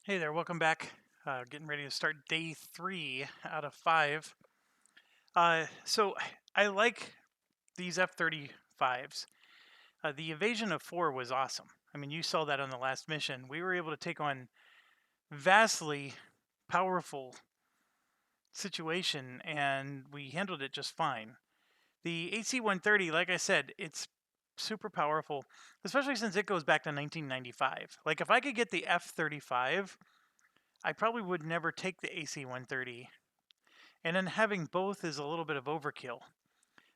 Hey there, welcome back. Getting ready to start day 3 out of 5. So I like these F-35s. The evasion of 4 was awesome. I mean, you saw that on the last mission. We were able to take on vastly powerful situation, and we handled it just fine. The AC-130, like I said, it's super powerful, especially since it goes back to 1995. Like, if I could get the F-35, I probably would never take the AC-130. And then having both is a little bit of overkill.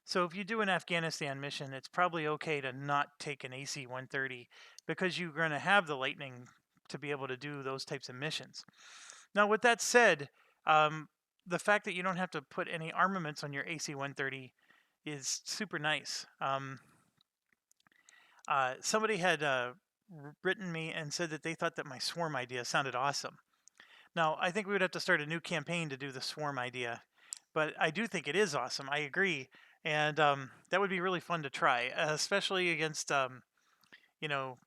So if you do an Afghanistan mission, it's probably okay to not take an AC-130 because you're going to have the Lightning to be able to do those types of missions. Now, with that said, the fact that you don't have to put any armaments on your AC-130 is super nice. Somebody had written me and said that they thought that my swarm idea sounded awesome. Now, I think we would have to start a new campaign to do the swarm idea, but I do think it is awesome. I agree, and that would be really fun to try, especially against you know,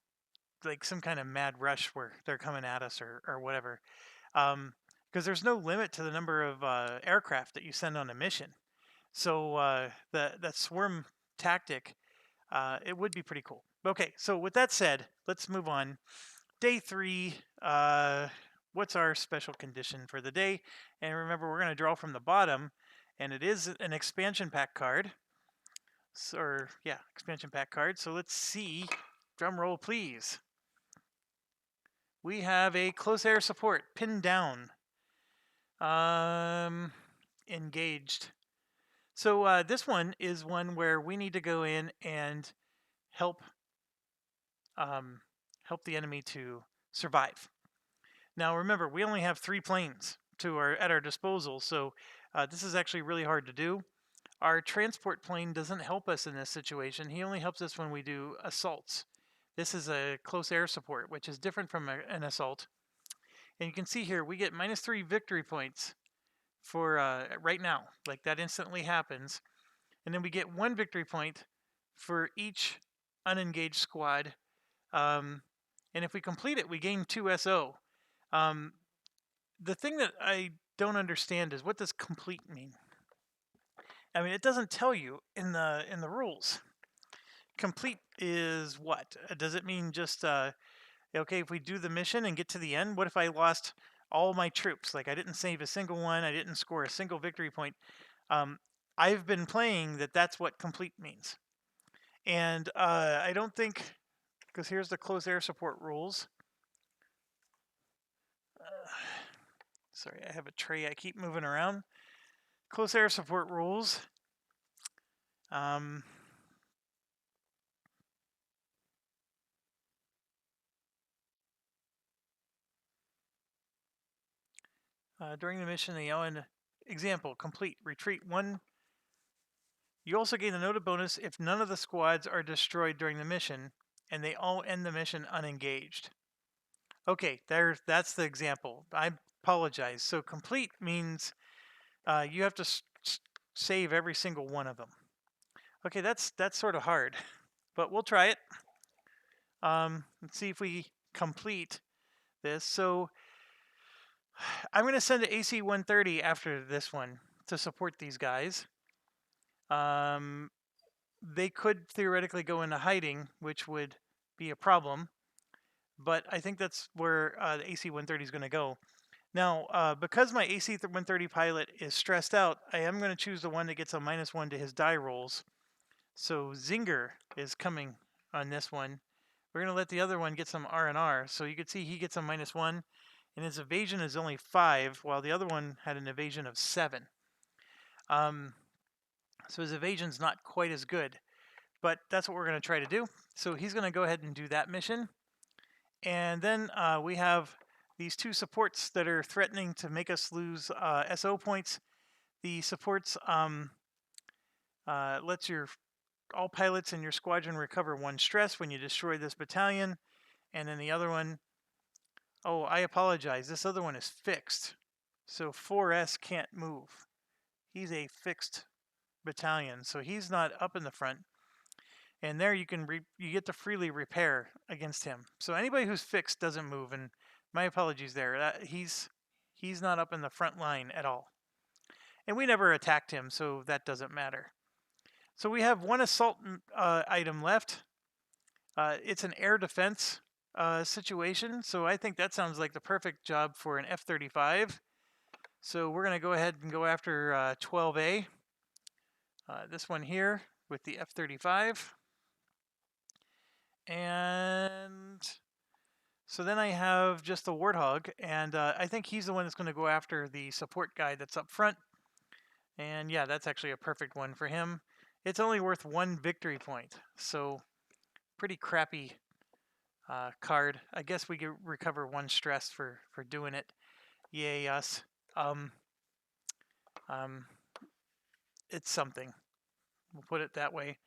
like some kind of mad rush where they're coming at us or whatever. Because there's no limit to the number of aircraft that you send on a mission. So that swarm tactic, it would be pretty cool. Okay, so with that said, let's move on. Day 3. What's our special condition for the day? And remember, we're going to draw from the bottom, and it is an expansion pack card. Expansion pack card. So let's see. Drum roll, please. We have a close air support pinned down. Engaged. So this one is one where we need to go in and help help the enemy to survive. Now remember, we only have 3 planes at our disposal, so this is actually really hard to do. Our transport plane doesn't help us in this situation. He only helps us when we do assaults. This is a close air support, which is different from an assault. And you can see here, we get -3 victory points for right now. Like, that instantly happens. And then we get 1 victory point for each unengaged squad. And if we complete it, we gain 2 SO. The thing that I don't understand is, what does complete mean? I mean, it doesn't tell you in the rules. Complete is what? Does it mean just okay, if we do the mission and get to the end, what if I lost all my troops? Like, I didn't save a single one, I didn't score a single victory point. I've been playing that's what complete means. And I don't think, because here's the close air support rules. Sorry, I have a tray I keep moving around. Close air support rules. During the mission, the Owen example, complete, retreat 1. You also gain a noted bonus if none of the squads are destroyed during the mission, and they all end the mission unengaged. Okay, that's the example. I apologize. So complete means you have to save every single one of them. Okay, that's sort of hard, but we'll try it. Let's see if we complete this. So I'm going to send an AC-130 after this one to support these guys. They could theoretically go into hiding, which would be a problem, but I think that's where the AC-130 is going to go. Now, because my AC-130 pilot is stressed out, I am going to choose the one that gets a -1 to his die rolls. So Zinger is coming on this one. We're going to let the other one get some R&R. So you can see he gets a -1, and his evasion is only 5, while the other one had an evasion of 7. So his evasion's not quite as good, but that's what we're going to try to do. So he's going to go ahead and do that mission. And then we have these 2 supports that are threatening to make us lose SO points. The supports lets all pilots in your squadron recover 1 stress when you destroy this battalion. And then the other one, oh, I apologize. This other one is fixed. So 4S can't move. He's a fixed battalion, so he's not up in the front. And there you get to freely repair against him. So anybody who's fixed doesn't move, and My apologies there. He's not up in the front line at all. And we never attacked him, so that doesn't matter. So we have one assault item left. It's an air defense situation, so I think that sounds like the perfect job for an F-35. So we're going to go ahead and go after 12A. This one here with the F-35. And so then I have just the Warthog, and I think he's the one that's going to go after the support guy that's up front. And yeah, that's actually a perfect one for him. It's only worth 1 victory point, so pretty crappy card. I guess we could recover 1 stress for doing it. Yay us. It's something. We'll put it that way.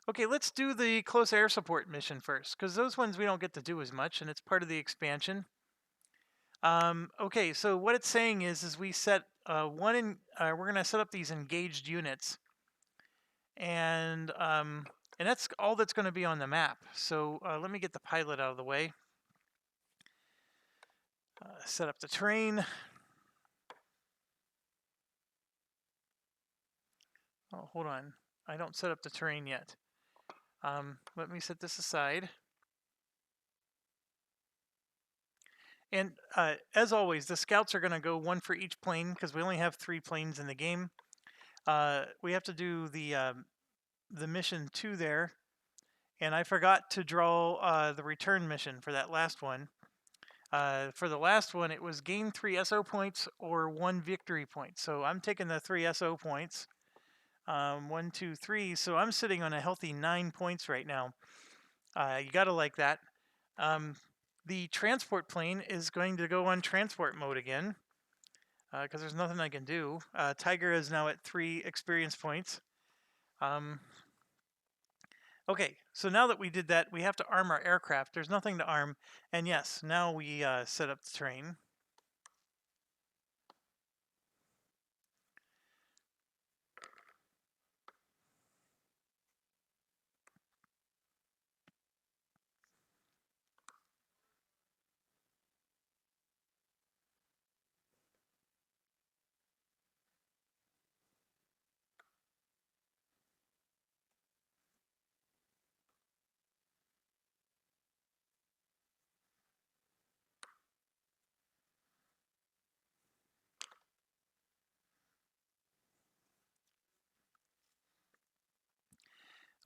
Okay, let's do the close air support mission first, because those ones we don't get to do as much, and it's part of the expansion. Okay, so what it's saying is we set we're going to set up these engaged units, and that's all that's going to be on the map. So let me get the pilot out of the way. Set up the terrain. Oh, hold on. I don't set up the terrain yet. Let me set this aside. And as always, the scouts are going to go 1 for each plane because we only have 3 planes in the game. We have to do the mission 2 there. And I forgot to draw the return mission for that last one. For the last one, it was gain 3 SO points or 1 victory point. So I'm taking the 3 SO points. 1, 2, 3. So I'm sitting on a healthy 9 points right now. You gotta like that. The transport plane is going to go on transport mode again because there's nothing I can do. Tiger is now at 3 experience points. Okay, so now that we did that, we have to arm our aircraft. There's nothing to arm. And yes, now we set up the terrain.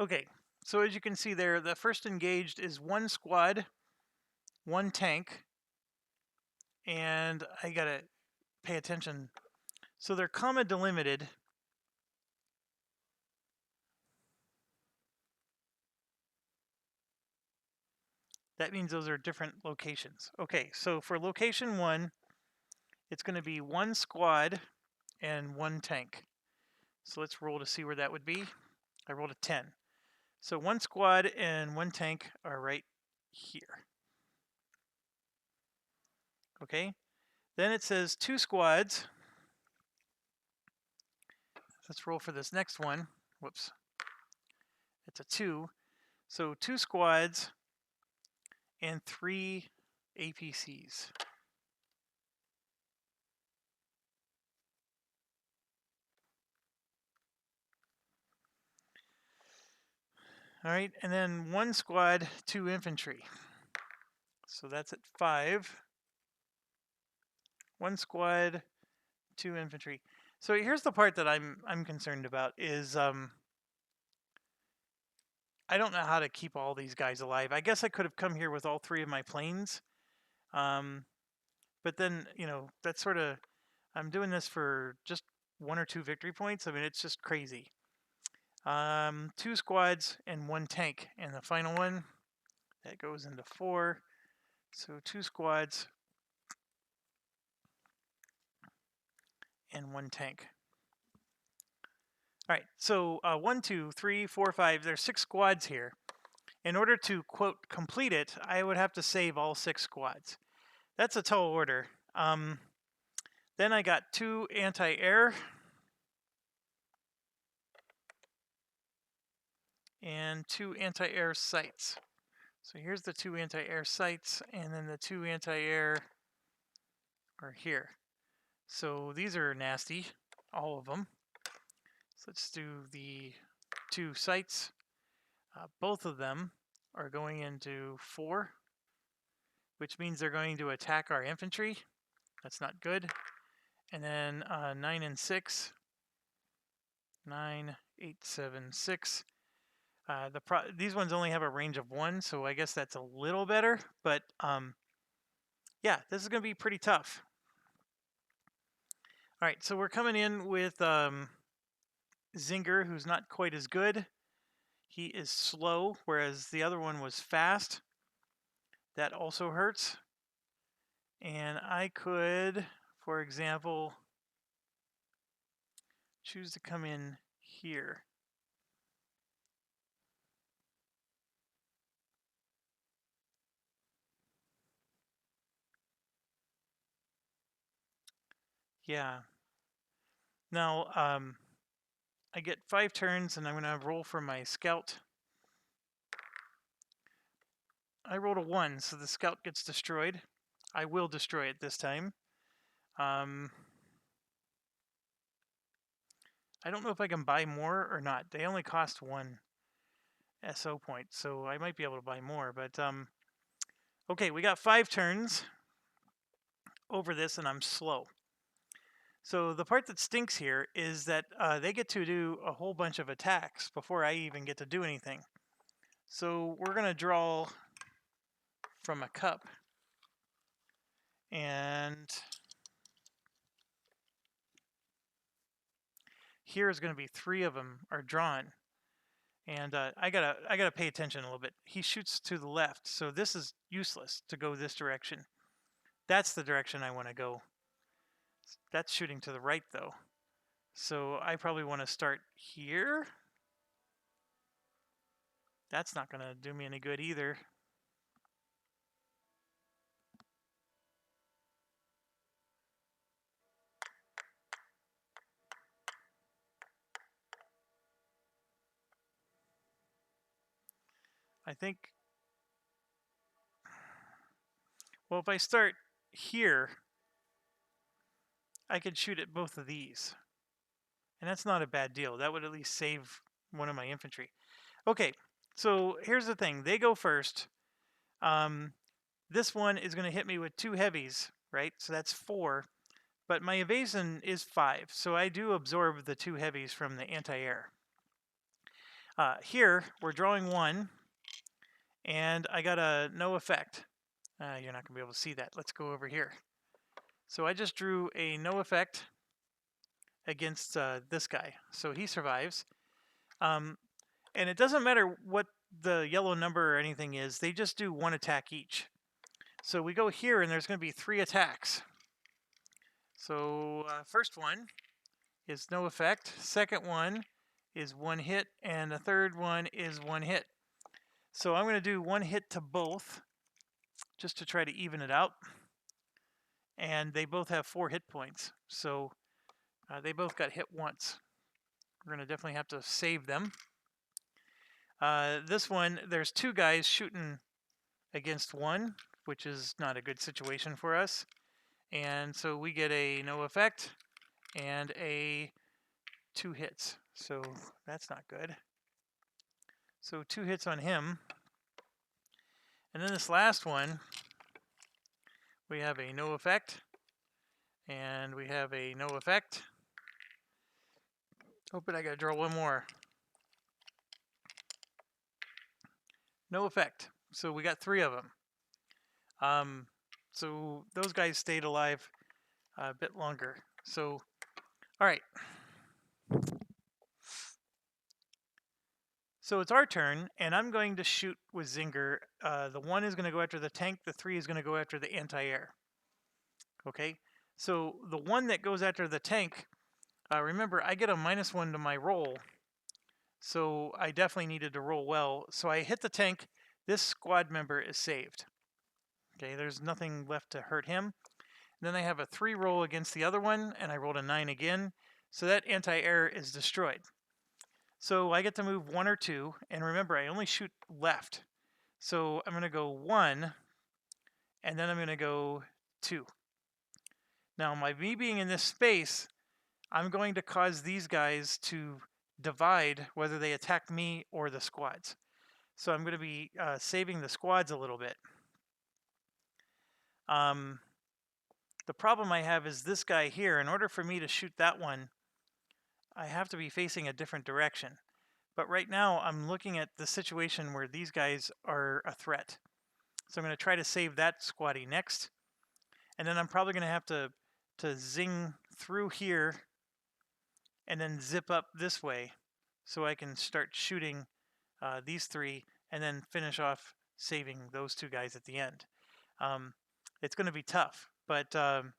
Okay, so as you can see there, the first engaged is 1 squad, 1 tank, and I gotta pay attention. So they're comma delimited. That means those are different locations. Okay, so for location 1, it's going to be 1 squad and 1 tank. So let's roll to see where that would be. I rolled a 10. So 1 squad and 1 tank are right here. Okay, then it says 2 squads. Let's roll for this next one. Whoops. It's a 2. So 2 squads and 3 APCs. All right, and then 1 squad, 2 infantry. So that's at 5. 1 squad, 2 infantry. So here's the part that I'm concerned about is I don't know how to keep all these guys alive. I guess I could have come here with all 3 of my planes. But then, you know, that's sort of, I'm doing this for just 1 or 2 victory points. I mean, it's just crazy. 2 squads and 1 tank. And the final one, that goes into 4. So 2 squads and 1 tank. All right, so 1, 2, 3, 4, 5, there's 6 squads here. In order to, quote, complete it, I would have to save all 6 squads. That's a tall order. Then I got 2 anti-air. And 2 anti-air sights. So here's the 2 anti-air sights, and then the 2 anti-air or here. So these are nasty, all of them. So let's do the 2 sights. Both of them are going into 4, which means they're going to attack our infantry. That's not good. And then 9 and 6. 9, 8, 7, 6. These ones only have a range of 1, so I guess that's a little better. But yeah, this is going to be pretty tough. All right, so we're coming in with Zinger, who's not quite as good. He is slow, whereas the other one was fast. That also hurts. And I could, for example, choose to come in here. Yeah. Now, I get 5 turns, and I'm going to roll for my scout. I rolled a 1, so the scout gets destroyed. I will destroy it this time. I don't know if I can buy more or not. They only cost 1 SO point, so I might be able to buy more. But okay, we got 5 turns over this, and I'm slow. So the part that stinks here is that they get to do a whole bunch of attacks before I even get to do anything. So we're going to draw from a cup. And here is going to be 3 of them are drawn. And I gotta pay attention a little bit. He shoots to the left, so this is useless to go this direction. That's the direction I want to go. That's shooting to the right, though. So I probably want to start here. That's not going to do me any good either. I think, well, if I start here, I could shoot at both of these. And that's not a bad deal. That would at least save one of my infantry. Okay, so here's the thing. They go first. This one is going to hit me with 2 heavies, right? So that's 4. But my evasion is 5, so I do absorb the 2 heavies from the anti-air. Here, we're drawing 1, and I got a no effect. You're not going to be able to see that. Let's go over here. So I just drew a no effect against this guy, so he survives. And it doesn't matter what the yellow number or anything is, they just do 1 attack each. So we go here, and there's going to be 3 attacks. So first one is no effect. Second one is 1 hit, and the third one is 1 hit. So I'm going to do 1 hit to both, just to try to even it out. And they both have 4 hit points, so they both got hit once. We're going to definitely have to save them. This one, there's 2 guys shooting against 1, which is not a good situation for us. And so we get a no effect and a 2 hits. So that's not good. So 2 hits on him. And then this last one, we have a no effect. And we have a no effect. Oh, but I gotta draw 1 more. No effect. So we got 3 of them. So those guys stayed alive a bit longer. So, all right. So it's our turn, and I'm going to shoot with Zinger. The 1 is going to go after the tank. The 3 is going to go after the anti-air. Okay. So the 1 that goes after the tank, remember, I get a -1 to my roll. So I definitely needed to roll well. So I hit the tank. This squad member is saved. Okay, there's nothing left to hurt him. And then I have a 3 roll against the other one, and I rolled a 9 again. So that anti-air is destroyed. So I get to move 1 or 2. And remember, I only shoot left. So I'm going to go 1, and then I'm going to go 2. Now, me being in this space, I'm going to cause these guys to divide whether they attack me or the squads. So I'm going to be saving the squads a little bit. The problem I have is this guy here. In order for me to shoot that one, I have to be facing a different direction. But right now, I'm looking at the situation where these guys are a threat. So I'm going to try to save that squatty next. And then I'm probably going to have to zing through here and then zip up this way so I can start shooting these three and then finish off saving those two guys at the end. It's going to be tough, but I'm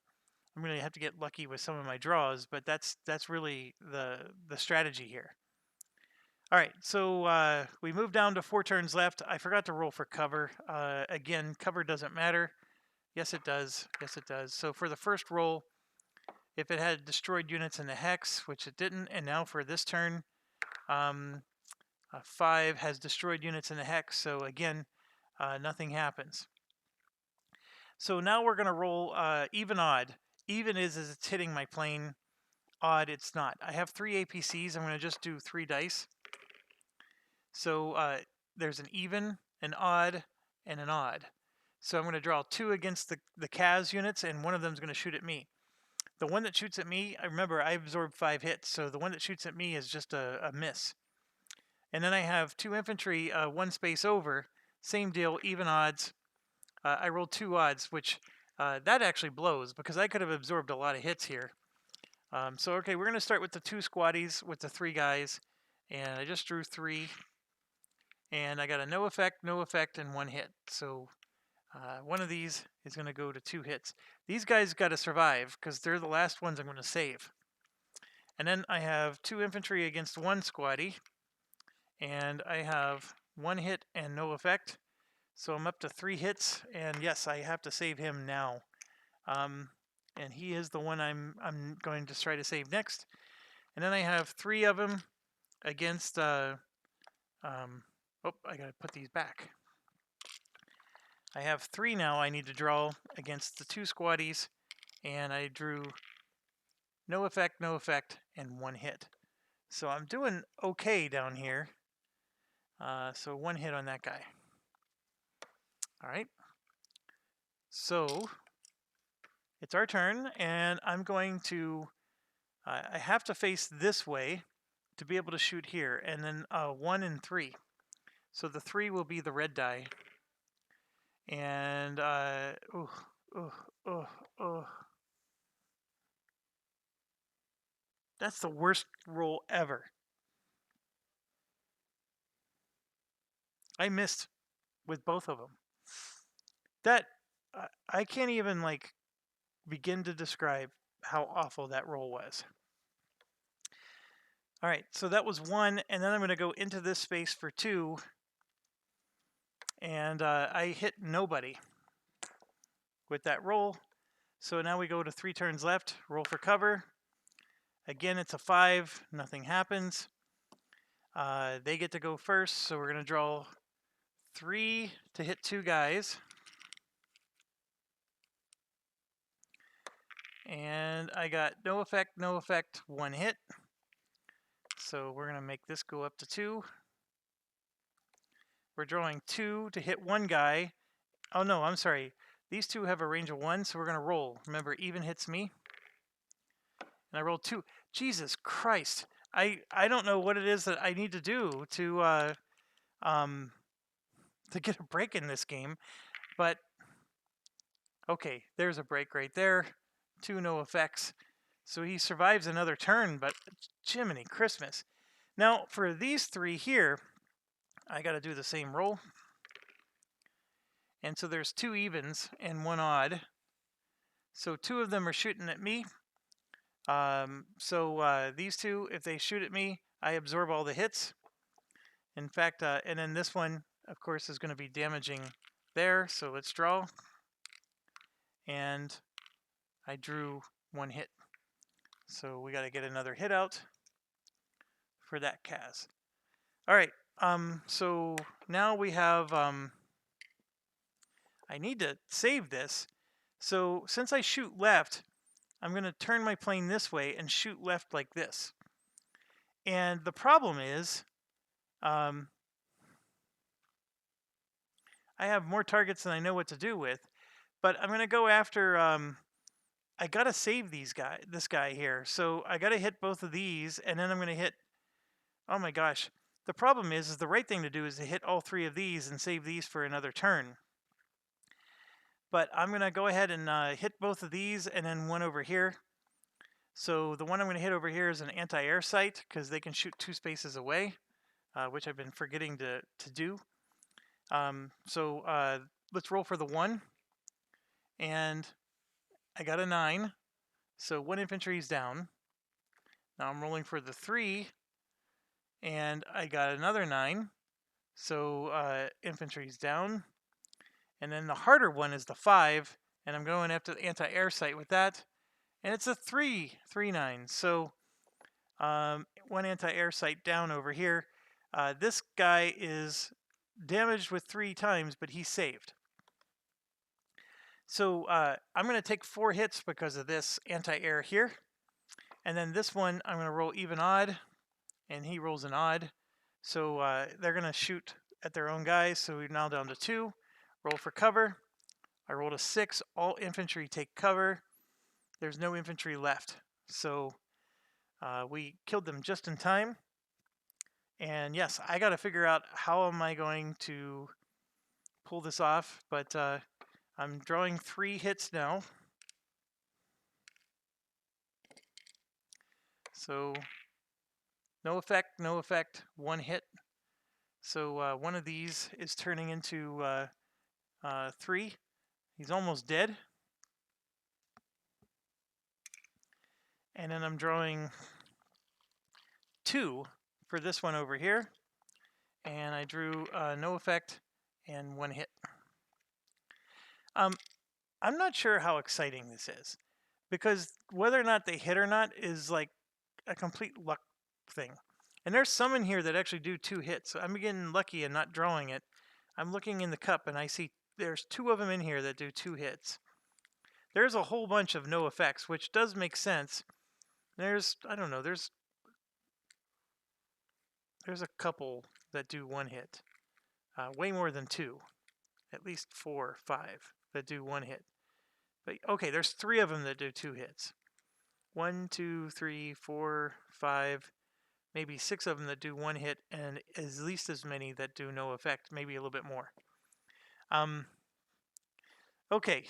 going to have to get lucky with some of my draws, but that's really the strategy here. All right, so we moved down to 4 turns left. I forgot to roll for cover. Again, cover doesn't matter. Yes, it does. Yes, it does. So for the first roll, if it had destroyed units in the hex, which it didn't, and now for this turn, 5 has destroyed units in the hex, so again, nothing happens. So now we're going to roll even odd. Even is it's hitting my plane. Odd, it's not. I have 3 APCs. I'm going to just do 3 dice. So there's an even, an odd, and an odd. So I'm going to draw 2 against the CAS units, and one of them is going to shoot at me. The one that shoots at me, I remember I absorbed 5 hits, so the one that shoots at me is just a miss. And then I have 2 infantry, 1 space over, same deal, even odds. I rolled 2 odds, which that actually blows because I could have absorbed a lot of hits here. So okay, we're going to start with the 2 squaddies with the 3 guys, and I just drew 3. And I got a no effect, and 1 hit. So one of these is going to go to 2 hits. These guys got to survive because they're the last ones I'm going to save. And then I have 2 infantry against 1 squaddie. And I have 1 hit and no effect. So I'm up to 3 hits. And yes, I have to save him now. And he is the one I'm going to try to save next. And then I have 3 of them against... oh, I gotta put these back. I have 3 now I need to draw against the 2 squaddies, and I drew no effect, and 1 hit. So I'm doing okay down here. So 1 hit on that guy. All right. So it's our turn, and I'm going to... I have to face this way to be able to shoot here, and then 1 and 3. So the 3 will be the red die. And, that's the worst roll ever. I missed with both of them. That, I can't even, like, begin to describe how awful that roll was. All right, so that was 1, and then I'm going to go into this space for 2. And I hit nobody with that roll. So now we go to 3 turns left, roll for cover. Again, it's a 5, nothing happens. They get to go first, so we're going to draw 3 to hit 2 guys. And I got no effect, 1 hit. So we're going to make this go up to 2. We're drawing 2 to hit 1 guy. Oh no, I'm sorry. These 2 have a range of 1, so we're going to roll. Remember, even hits me. And I rolled 2. Jesus Christ. I don't know what it is that I need to do to get a break in this game. But, okay, there's a break right there. 2 no effects. So he survives another turn, but Jiminy Christmas. Now, for these 3 here, I got to do the same roll. And so there's 2 evens and 1 odd. So 2 of them are shooting at me. These 2, if they shoot at me, I absorb all the hits. In fact, and then this one, of course, is going to be damaging there. So let's draw. And I drew 1 hit. So we got to get another hit out for that CAS. All right. So now we have... I need to save this. So since I shoot left, I'm going to turn my plane this way and shoot left like this. And the problem is, I have more targets than I know what to do with. But I'm going to go after, I got to save this guy here. So I got to hit both of these, and then I'm going to hit, oh my gosh. The problem is the right thing to do is to hit all 3 of these and save these for another turn. But I'm going to go ahead and hit both of these and then one over here. So the one I'm going to hit over here is an anti-air sight because they can shoot 2 spaces away, which I've been forgetting to do. Let's roll for the 1. And I got a 9. So 1 infantry is down. Now I'm rolling for the 3. And I got another 9. So infantry's down. And then the harder one is the 5. And I'm going after the anti-air sight with that. And it's a 3 9. So 1 anti-air sight down over here. This guy is damaged with 3 times, but he's saved. So I'm going to take 4 hits because of this anti-air here. And then this one, I'm going to roll even odd, and he rolls an odd. So they're going to shoot at their own guys. So we're now down to 2. Roll for cover. I rolled a 6. All infantry take cover. There's no infantry left. So we killed them just in time. And yes, I got to figure out how am I going to pull this off. But I'm drawing 3 hits now. So no effect, no effect, 1 hit. So one of these is turning into 3. He's almost dead. And then I'm drawing 2 for this one over here. And I drew no effect and 1 hit. I'm not sure how exciting this is, because whether or not they hit or not is like a complete luck thing. And there's some in here that actually do 2 hits. So I'm getting lucky and not drawing it. I'm looking in the cup and I see there's 2 of them in here that do 2 hits. There's a whole bunch of no effects, which does make sense. There's, I don't know, there's a couple that do 1 hit. Way more than 2. At least 4 or 5 that do 1 hit. But okay, there's 3 of them that do 2 hits. 1, 2, 3, 4, 5, maybe 6 of them that do 1 hit, and at least as many that do no effect, maybe a little bit more. Okay.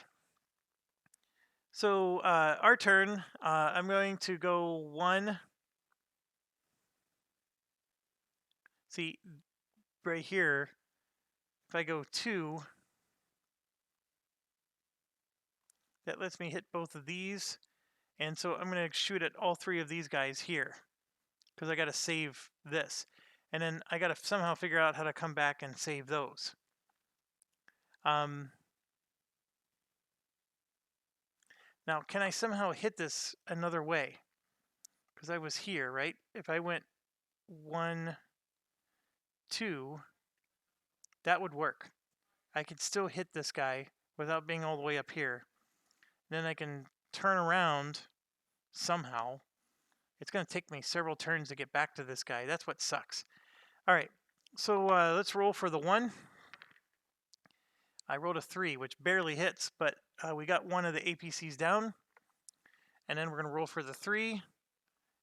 So our turn. I'm going to go 1. See, right here, if I go 2, that lets me hit both of these. And so I'm going to shoot at all 3 of these guys here, because I got to save this. And then I got to somehow figure out how to come back and save those. Now, can I somehow hit this another way? Because I was here, right? If I went 1, 2, that would work. I could still hit this guy without being all the way up here. Then I can turn around somehow. It's going to take me several turns to get back to this guy. That's what sucks. All right, so let's roll for the 1. I rolled a 3, which barely hits, but we got one of the APCs down. And then we're going to roll for the 3.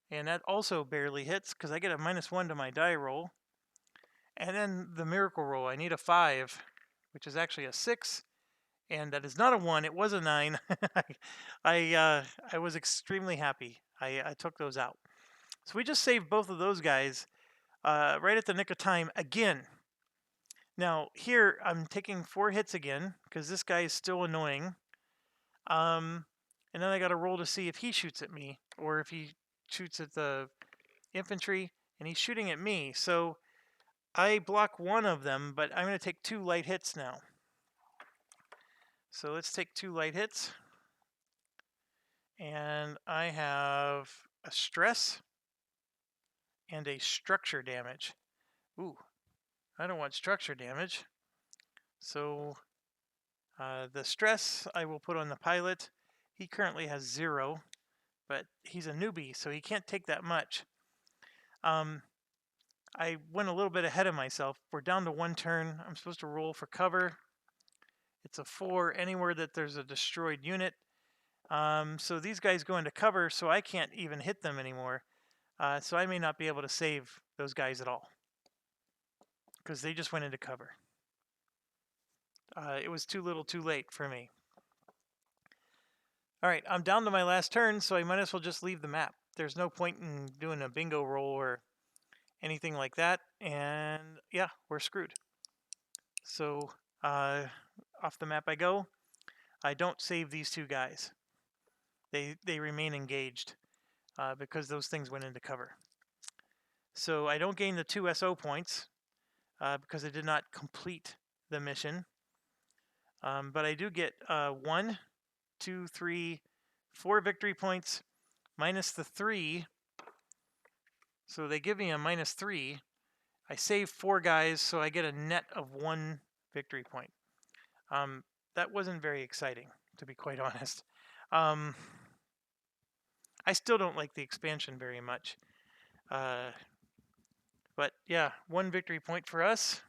And that also barely hits because I get a -1 to my die roll. And then the miracle roll, I need a 5, which is actually a 6. And that is not a 1, it was a 9. I was extremely happy. I took those out. So we just saved both of those guys right at the nick of time again. Now here I'm taking 4 hits again because this guy is still annoying. And then I got to roll to see if he shoots at me or if he shoots at the infantry, and he's shooting at me. So I block 1 of them, but I'm going to take 2 light hits now. So let's take 2 light hits. And I have a stress and a structure damage. Ooh, I don't want structure damage. So the stress I will put on the pilot. He currently has 0. but he's a newbie, so he can't take that much. I went a little bit ahead of myself. We're down to 1 turn. I'm supposed to roll for cover. It's a 4 anywhere that there's a destroyed unit. So these guys go into cover, so I can't even hit them anymore. So I may not be able to save those guys at all because they just went into cover. It was too little too late for me. All right, I'm down to my last turn, so I might as well just leave the map. There's no point in doing a bingo roll or anything like that. And yeah, we're screwed. So off the map I go. I don't save these 2 guys. They remain engaged because those things went into cover. So I don't gain the 2 SO points because I did not complete the mission. But I do get 1, 2, 3, 4 victory points minus the 3. So they give me a -3. I save 4 guys, so I get a net of 1 victory point. That wasn't very exciting, to be quite honest. I still don't like the expansion very much. But yeah, 1 victory point for us.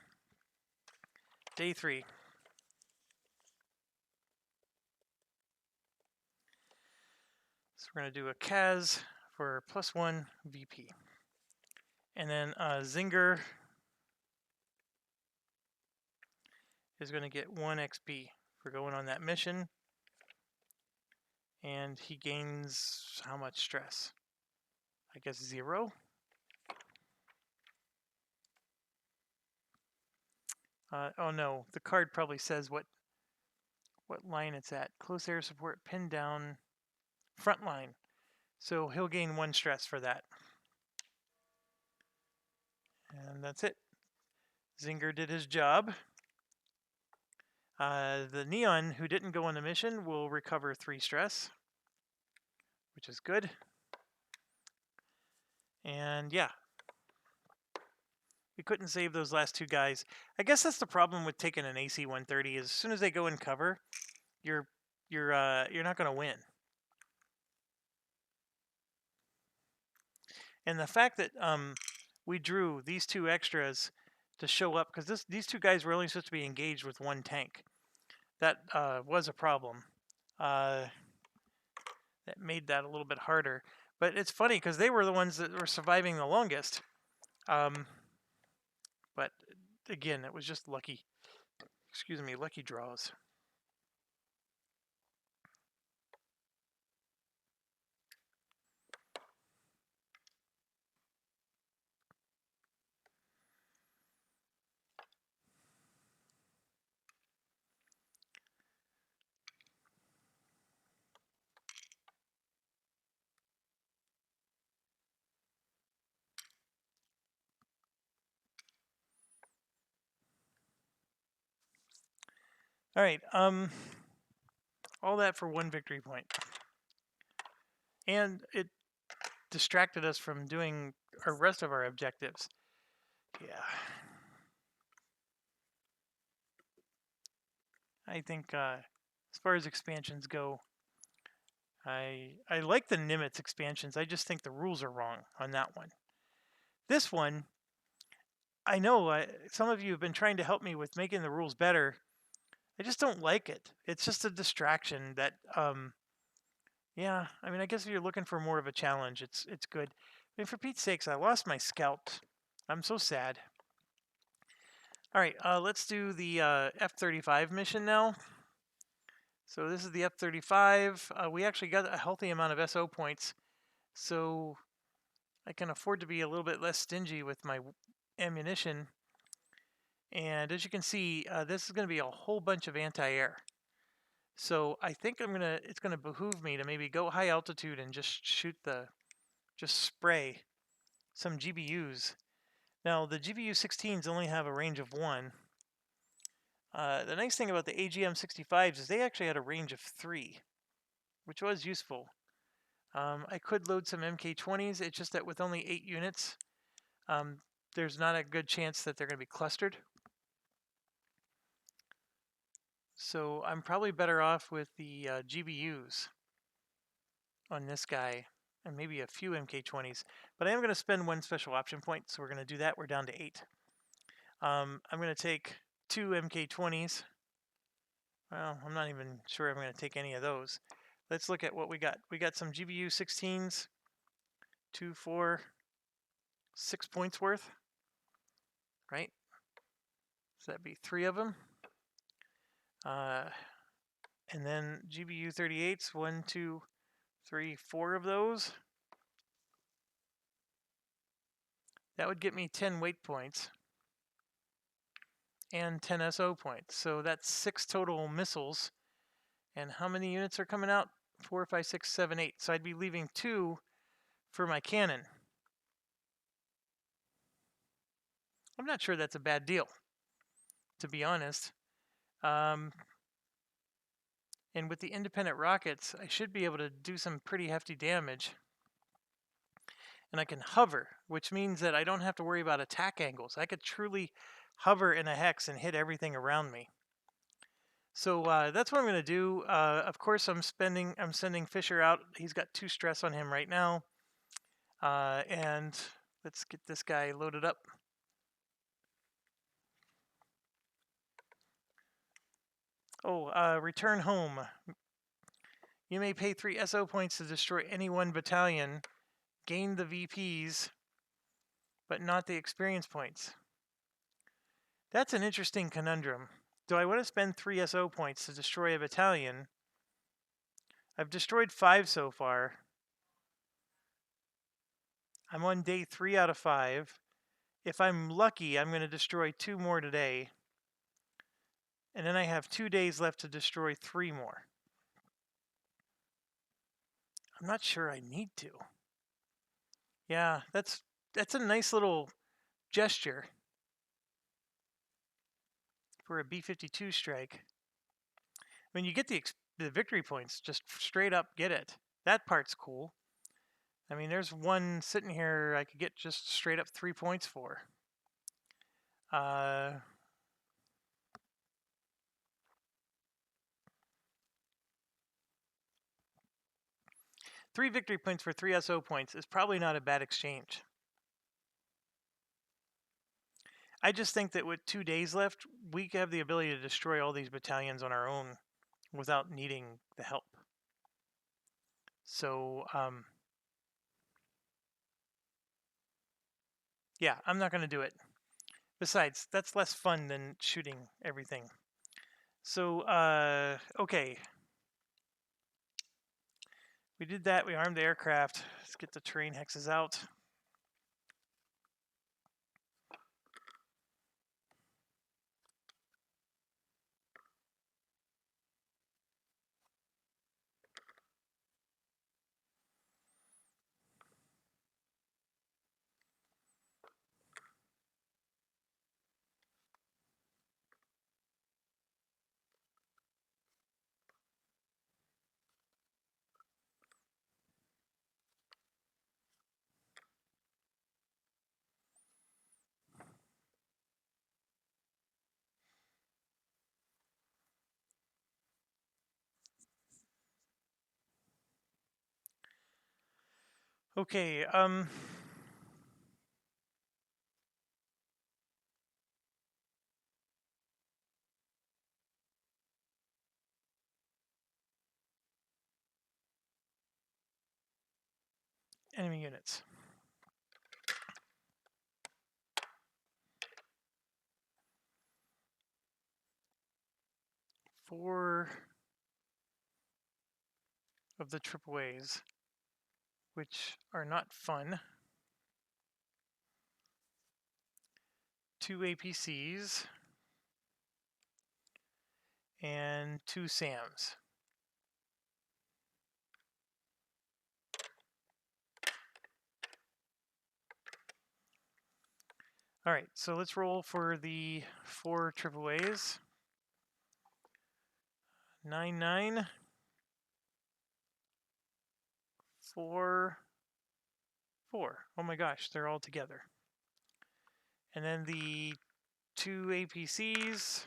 Day 3. So we're going to do a Kaz for +1 VP. And then Zinger is going to get 1 XP for going on that mission. And he gains how much stress? I guess 0. Oh no, the card probably says what line it's at. Close air support, pinned down, front line. So he'll gain 1 stress for that. And that's it. Zinger did his job. The Neon, who didn't go on the mission, will recover 3 stress, which is good. And yeah, we couldn't save those last 2 guys. I guess that's the problem with taking an AC-130 is as soon as they go in cover, you're not going to win. And the fact that we drew these 2 extras to show up, because these 2 guys were only supposed to be engaged with 1 tank. That was a problem. That made that a little bit harder. But it's funny because they were the ones that were surviving the longest. But again, it was just lucky. Excuse me, lucky draws. All right, all that for 1 victory point. And it distracted us from doing our rest of our objectives. Yeah. I think as far as expansions go, I like the Nimitz expansions. I just think the rules are wrong on that one. This one, I know some of you have been trying to help me with making the rules better. I just don't like it. It's just a distraction that, yeah, I mean, I guess if you're looking for more of a challenge, it's good. I mean, for Pete's sakes, I lost my scout. I'm so sad. All right, let's do the F-35 mission now. So this is the F-35. We actually got a healthy amount of SO points, so I can afford to be a little bit less stingy with my ammunition. And as you can see, this is going to be a whole bunch of anti-air. So I think it's gonna behoove me to maybe go high altitude and just spray some GBUs. Now the GBU 16s only have a range of 1. The nice thing about the AGM 65s is they actually had a range of 3, which was useful. I could load some MK20s. It's just that with only 8 units, there's not a good chance that they're going to be clustered. So I'm probably better off with the GBUs. on this guy and maybe a few MK20s, but I am going to spend 1 special option point, so we're going to do that. We're down to 8. I'm going to take 2 MK20s. Well, I'm not even sure I'm going to take any of those. Let's look at what we got. We got some GBU 16s, 2, 4, 6 points worth, right? So that'd be 3 of them. And then GBU 38s, 1, 2, 3, 4 of those. That would get me 10 weight points and 10 SO points. So that's 6 total missiles. And how many units are coming out? 4, 5, 6, 7, 8. So I'd be leaving 2 for my cannon. I'm not sure that's a bad deal, to be honest. And with the independent rockets, I should be able to do some pretty hefty damage. And I can hover, which means that I don't have to worry about attack angles. I could truly hover in a hex and hit everything around me. So that's what I'm going to do. Of course, I'm sending Fisher out. He's got 2 stress on him right now. And let's get this guy loaded up. Oh, return home. You may pay 3 SO points to destroy any 1 battalion. Gain the VPs, but not the experience points. That's an interesting conundrum. Do I want to spend 3 SO points to destroy a battalion? I've destroyed 5 so far. I'm on day 3 out of 5. If I'm lucky, I'm going to destroy 2 more today. And then I have 2 days left to destroy 3 more. I'm not sure I need to. Yeah, that's a nice little gesture for a B-52 strike. I mean, you get the victory points, just straight up get it. That part's cool. I mean, there's one sitting here I could get just straight up 3 points for. 3 victory points for 3 SO points is probably not a bad exchange. I just think that with 2 days left, we have the ability to destroy all these battalions on our own without needing the help. So, yeah, I'm not going to do it. Besides, that's less fun than shooting everything. So, okay. We did that. We armed the aircraft. Let's get the terrain hexes out. Okay, enemy units. Four of the AAAs, which are not fun. 2 APCs and 2 SAMs. All right, so let's roll for the 4 AAAs. 9, 9, 4, 4. Oh my gosh, they're all together. And then the 2 APCs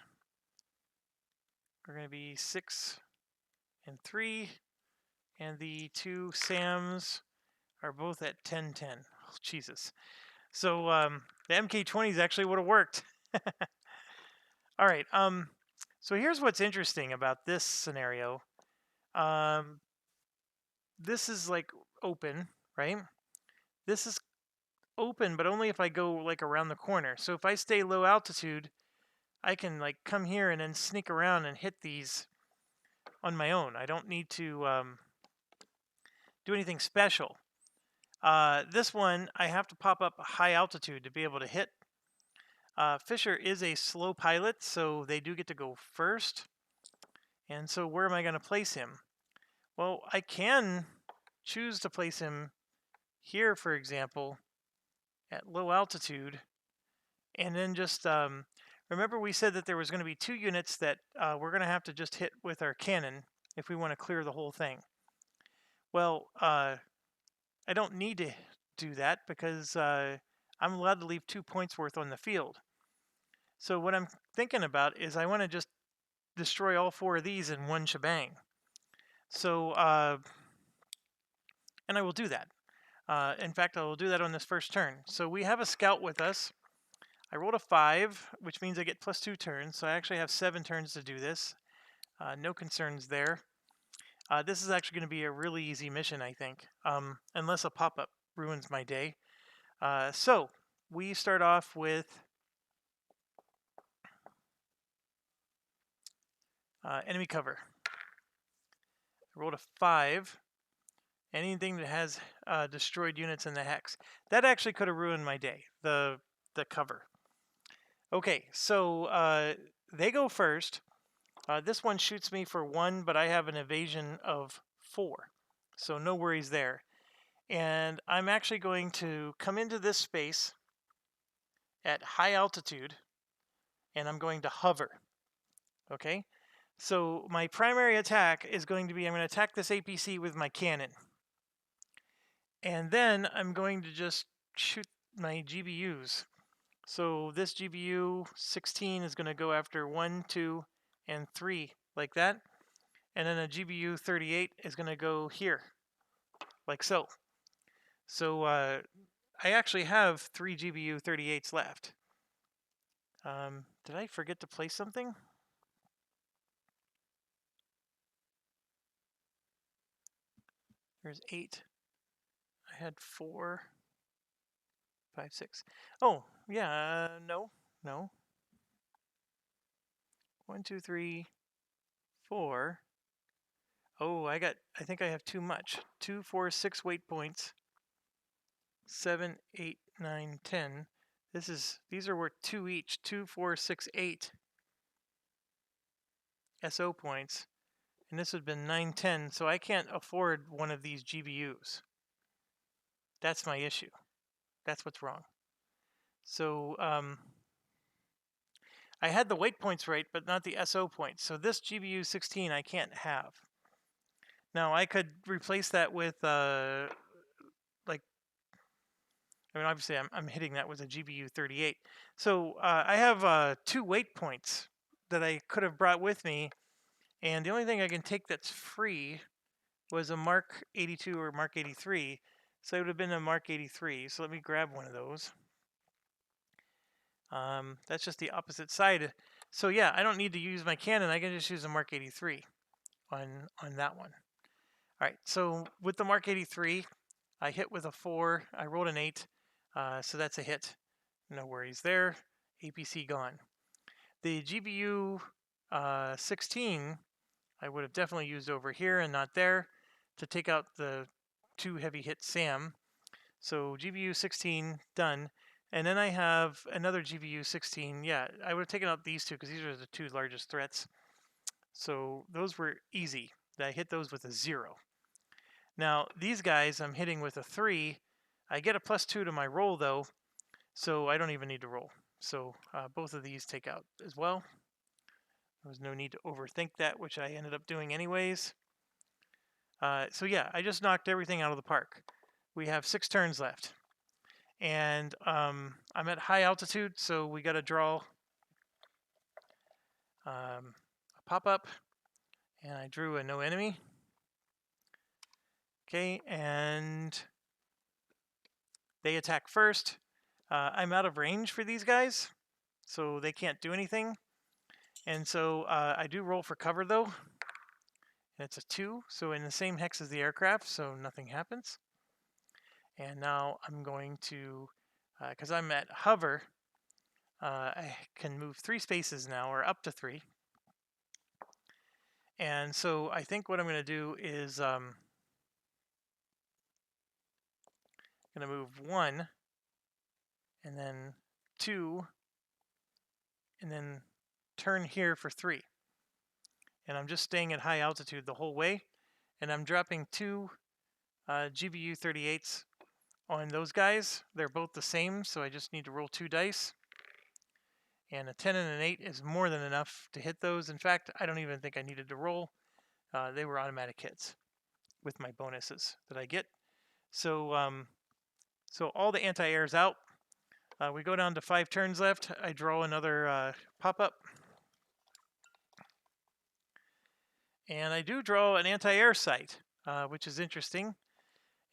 are going to be 6 and 3 And the two SAMs are both at 1010. Oh, Jesus. So the MK20s actually would have worked. All right. So here's what's interesting about this scenario. This is like open, right? This is open, but only if I go like around the corner. So if I stay low altitude, I can like come here and then sneak around and hit these on my own. I don't need to do anything special. This one, I have to pop up a high altitude to be able to hit. Fisher is a slow pilot, so they do get to go first. And so where am I going to place him? Well, I can choose to place him here, for example, at low altitude. And then just remember we said that there was going to be 2 units that we're going to have to just hit with our cannon if we want to clear the whole thing. Well, I don't need to do that because I'm allowed to leave 2 points worth on the field. So what I'm thinking about is I want to just destroy all 4 of these in one shebang. So, and I will do that. In fact, I will do that on this first turn. So we have a scout with us. I rolled a 5, which means I get +2 turns. So I actually have 7 turns to do this. No concerns there. This is actually going to be a really easy mission, I think, unless a pop-up ruins my day. So we start off with enemy cover. I rolled a 5. Anything that has destroyed units in the hex. That actually could have ruined my day, the cover. Okay, so they go first. This one shoots me for 1, but I have an evasion of 4. So no worries there. And I'm actually going to come into this space at high altitude, and I'm going to hover. Okay? So my primary attack is going to be, I'm going to attack this APC with my cannon. And then I'm going to just shoot my GBUs. So this GBU 16 is going to go after 1, 2, and 3, like that. And then a GBU 38 is going to go here, like so. So I actually have 3 GBU 38s left. Did I forget to place something? There's 8. I had 4, 5, 6. Oh, yeah, no. 1, 2, 3, 4. Oh, I think I have too much. 2, 4, 6 weight points. 7, 8, 9, 10. These are worth 2 each. 2, 4, 6, 8 SO points. And this would have been 9, 10. So I can't afford one of these GBUs. That's my issue. That's what's wrong. So I had the weight points right, but not the SO points. So this GBU 16 I can't have. Now I could replace that with obviously I'm hitting that with a GBU 38. So I have 2 weight points that I could have brought with me, and the only thing I can take that's free was a Mark 82 or Mark 83. So it would have been a Mark 83. So let me grab one of those. That's just the opposite side. So yeah, I don't need to use my cannon. I can just use a Mark 83 on that one. All right, so with the Mark 83, I hit with a 4. I rolled an 8, so that's a hit. No worries there. APC gone. The GBU 16, I would have definitely used over here and not there to take out the 2 heavy hit SAM. So GBU 16 done. And then I have another GBU 16. Yeah, I would have taken out these 2 because these are the 2 largest threats. So those were easy. I hit those with a 0. Now these guys I'm hitting with a 3. I get a +2 to my roll though, so I don't even need to roll. So both of these take out as well. There was no need to overthink that, which I ended up doing anyways. So yeah, I just knocked everything out of the park. We have 6 turns left. And I'm at high altitude, so we got to draw a pop-up. And I drew a no enemy. Okay, and they attack first. I'm out of range for these guys, so they can't do anything. And so I do roll for cover though. And it's a 2, so in the same hex as the aircraft, so nothing happens. And now I'm going to, because I'm at hover, I can move 3 spaces now, or up to 3. And so I think what I'm going to do is going to move 1, and then 2, and then turn here for 3. And I'm just staying at high altitude the whole way. And I'm dropping 2 GBU 38s on those guys. They're both the same, so I just need to roll 2 dice. And a 10 and an 8 is more than enough to hit those. In fact, I don't even think I needed to roll. They were automatic hits with my bonuses that I get. So, so all the anti-air's out. We go down to 5 turns left. I draw another pop-up. And I do draw an anti-air sight, which is interesting.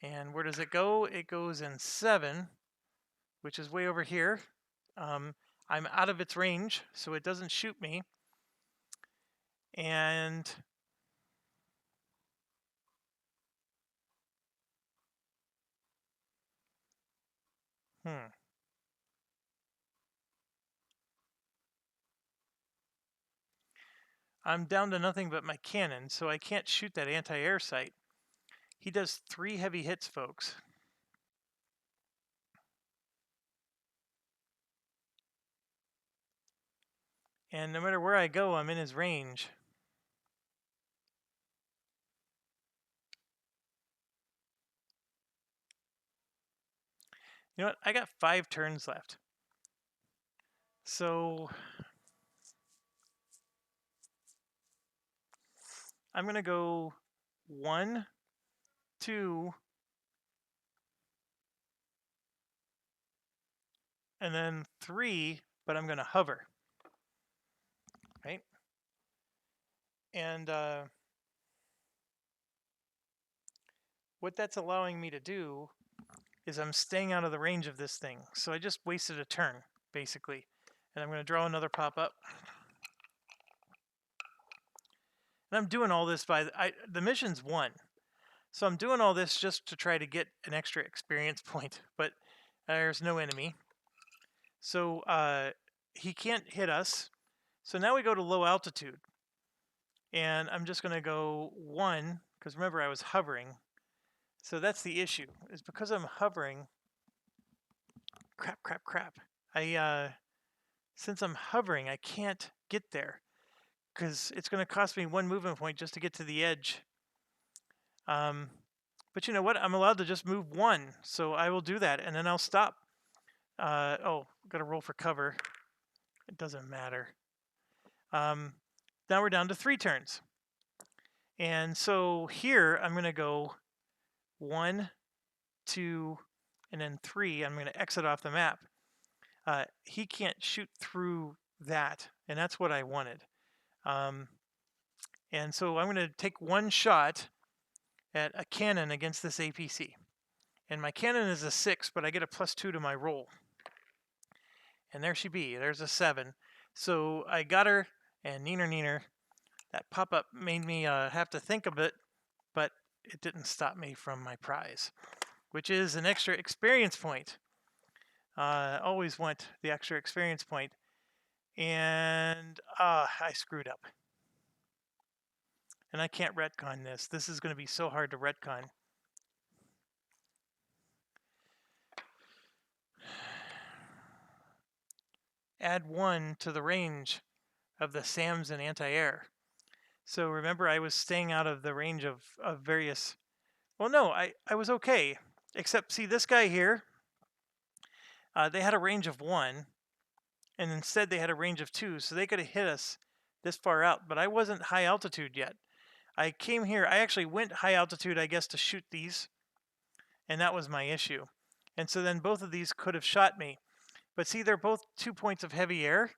And where does it go? It goes in 7, which is way over here. I'm out of its range, so it doesn't shoot me. And I'm down to nothing but my cannon, so I can't shoot that anti-air sight. He does 3 heavy hits, folks. And no matter where I go, I'm in his range. You know what? I got 5 turns left. So I'm going to go 1, 2, and then 3, but I'm going to hover. Right? And what that's allowing me to do is I'm staying out of the range of this thing. So I just wasted a turn, basically. And I'm going to draw another pop-up. And I'm doing all this by, the mission's 1. So I'm doing all this just to try to get an extra experience point, but there's no enemy. So he can't hit us. So now we go to low altitude. And I'm just going to go 1, because remember I was hovering. So that's the issue, is because I'm hovering. Crap. Since I'm hovering, I can't get there, because it's going to cost me 1 movement point just to get to the edge. But you know what? I'm allowed to just move 1, so I will do that, and then I'll stop. Oh, got to roll for cover. It doesn't matter. Now we're down to 3 turns. And so here I'm going to go 1, 2, and then 3. I'm going to exit off the map. He can't shoot through that, and that's what I wanted. And so I'm going to take 1 shot at a cannon against this APC. And my cannon is a 6, but I get a +2 to my roll. And there she be. There's a 7. So I got her, and neener. That pop-up made me have to think a bit, but it didn't stop me from my prize, which is an extra experience point. Always want the extra experience point. And I screwed up. And I can't retcon this. This is going to be so hard to retcon. Add 1 to the range of the SAMs and anti-air. So remember, I was staying out of the range of various... Well, no, I was okay. Except, see, this guy here, they had a range of 1, and instead they had a range of 2, so they could have hit us this far out. But I wasn't high altitude yet. I came here, I actually went high altitude, I guess, to shoot these, and that was my issue. And so then both of these could have shot me. But see, they're both 2 points of heavy air,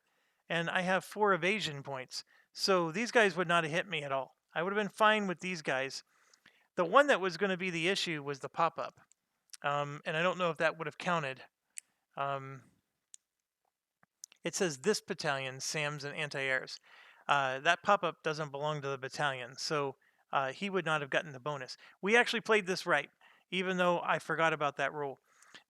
and I have 4 evasion points. So these guys would not have hit me at all. I would have been fine with these guys. The one that was going to be the issue was the pop-up. And I don't know if that would have counted. Um, it says this battalion, SAMs and anti-airs. That pop-up doesn't belong to the battalion, so he would not have gotten the bonus. We actually played this right, even though I forgot about that rule.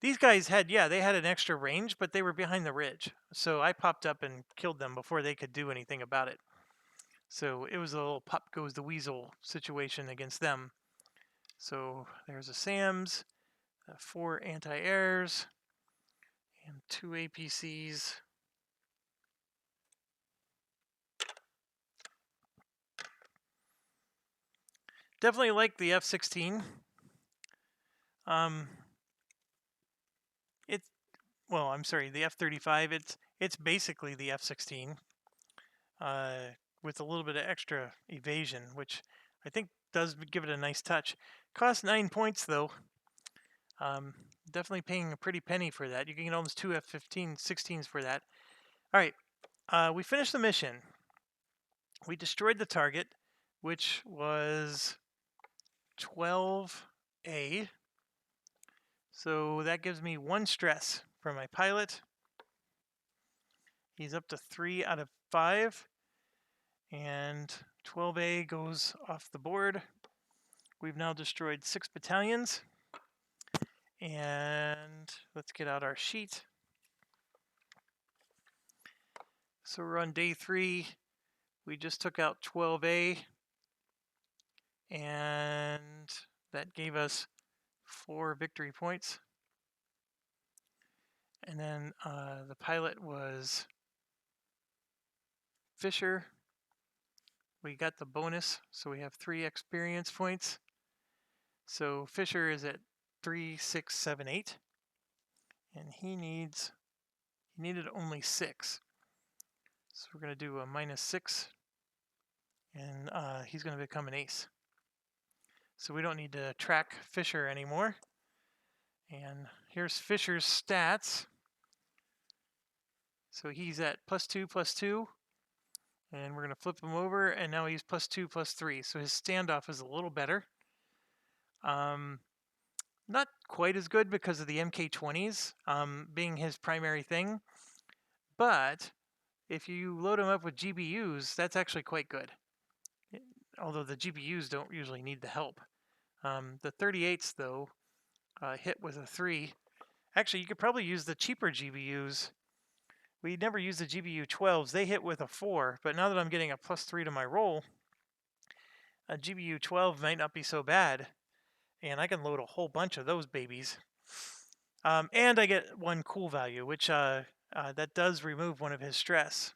These guys had, yeah, they had an extra range, but they were behind the ridge. So I popped up and killed them before they could do anything about it. So it was a little pop goes the weasel situation against them. So there's a SAMs, 4 anti-airs, and 2 APCs. Definitely like the F-16. It's well, I'm sorry, the F-35. It's basically the F-16 with a little bit of extra evasion, which I think does give it a nice touch. Costs 9 points though. Definitely paying a pretty penny for that. You can get almost 2 F-16s for that. All right, we finished the mission. We destroyed the target, which was 12A. So that gives me 1 stress for my pilot. He's up to 3 out of 5. And 12A goes off the board. We've now destroyed 6 battalions. And let's get out our sheet. So we're on day 3. We just took out 12A. And that gave us 4 victory points. And then the pilot was Fisher. We got the bonus, so we have 3 experience points. So Fisher is at 3, 6, 7, 8. And he needed only 6. So we're going to do a -6. And he's going to become an ace. So we don't need to track Fisher anymore. And here's Fisher's stats. So he's at +2, +2. And we're going to flip him over, and now he's +2, +3. So his standoff is a little better. Not quite as good because of the MK20s being his primary thing. But if you load him up with GBUs, that's actually quite good. Although the GBUs don't usually need the help. The 38s, though, hit with a 3. Actually, you could probably use the cheaper GBUs. We never use the GBU 12s. They hit with a 4, but now that I'm getting a +3 to my roll, a GBU 12 might not be so bad. And I can load a whole bunch of those babies. And I get 1 cool value, which that does remove 1 of his stress.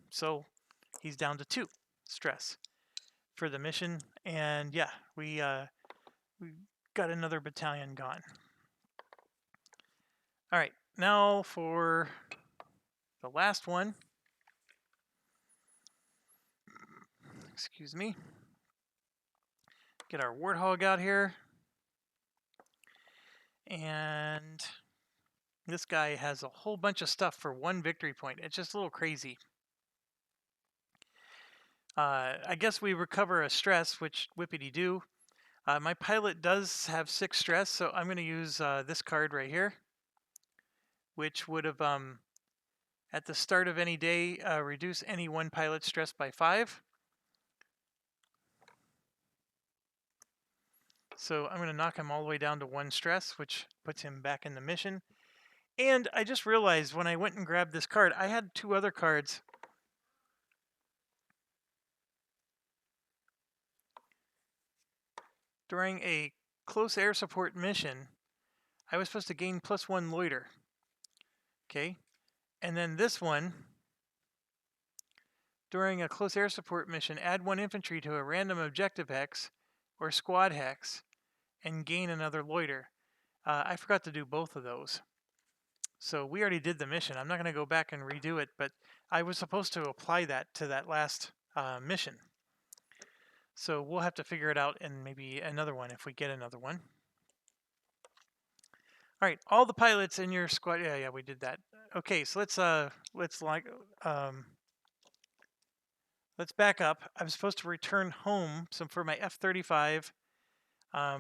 So he's down to 2 stress for the mission. And yeah, we got another battalion gone. All right, now for the last one. Excuse me. Get our Warthog out here. And this guy has a whole bunch of stuff for 1 victory point. It's just a little crazy. I guess we recover a stress, which whippity-do. My pilot does have 6 stress, so I'm going to use this card right here, which would have, at the start of any day, reduce any 1 pilot stress by 5. So I'm going to knock him all the way down to 1 stress, which puts him back in the mission. And I just realized when I went and grabbed this card, I had 2 other cards. During a close air support mission, I was supposed to gain +1 loiter. Okay. And then this one, during a close air support mission, add 1 infantry to a random objective hex or squad hex and gain another loiter. I forgot to do both of those. So we already did the mission. I'm not going to go back and redo it, but I was supposed to apply that to that last mission. So we'll have to figure it out in maybe another one if we get another one. All right, all the pilots in your squad. Yeah, we did that. Okay, so let's Let's back up. I'm supposed to return home. So for my F-35, I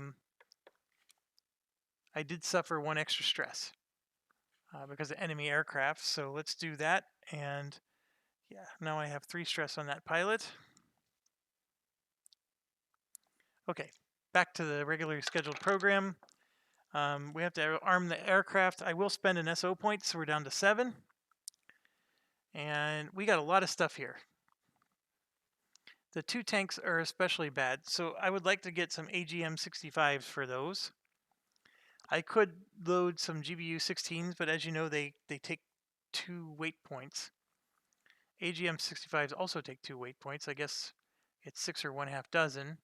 did suffer one extra stress because of enemy aircraft. So let's do that. And yeah, now I have 3 stress on that pilot. Okay, back to the regularly scheduled program. We have to arm the aircraft. I will spend an SO point, so we're down to 7. And we got a lot of stuff here. The 2 tanks are especially bad, so I would like to get some AGM-65s for those. I could load some GBU-16s, but as you know, they take 2 weight points. AGM-65s also take 2 weight points. I guess it's 6 or 1/2 dozen.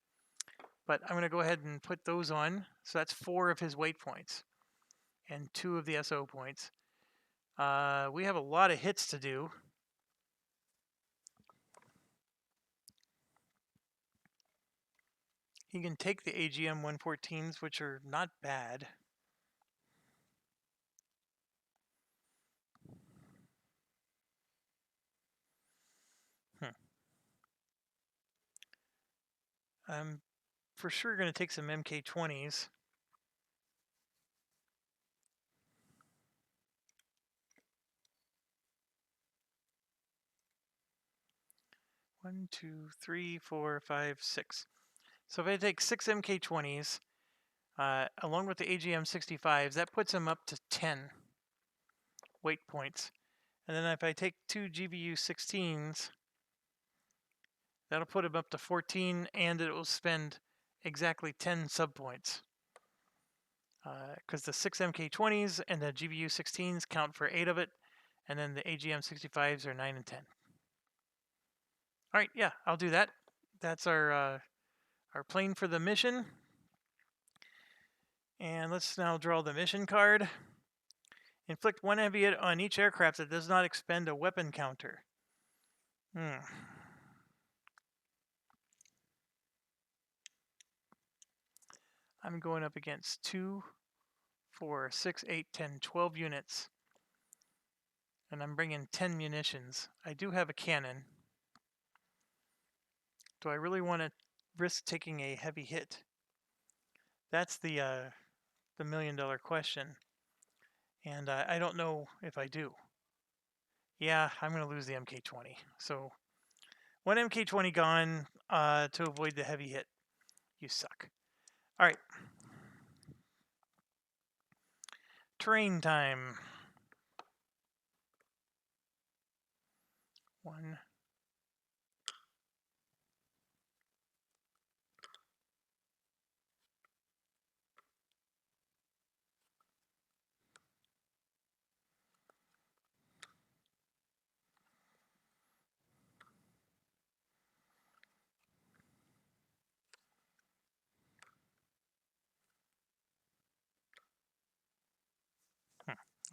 But I'm going to go ahead and put those on. So that's 4 of his weight points and 2 of the SO points. We have a lot of hits to do. He can take the AGM 114s, which are not bad. I'm for sure going to take some MK20s. One, two, three, 4, 5, 6. So if I take 6 MK20s, along with the AGM-65s, that puts him up to 10 weight points. And then if I take 2 GBU-16s, that'll put him up to 14, and it will spend exactly 10 subpoints. Because the 6 MK20s and the GBU-16s count for 8 of it, and then the AGM-65s are 9 and 10. All right, yeah, I'll do that. That's our plane for the mission. And let's now draw the mission card. Inflict 1 heavy hit on each aircraft that does not expend a weapon counter. I'm going up against 2, 4, 6, 8, 10, 12 units. And I'm bringing 10 munitions. I do have a cannon. Do I really want to risk taking a heavy hit? That's the million-dollar question. And I don't know if I do. Yeah, I'm going to lose the MK20. So 1 MK20 gone to avoid the heavy hit. You suck. All right. Terrain time. 1.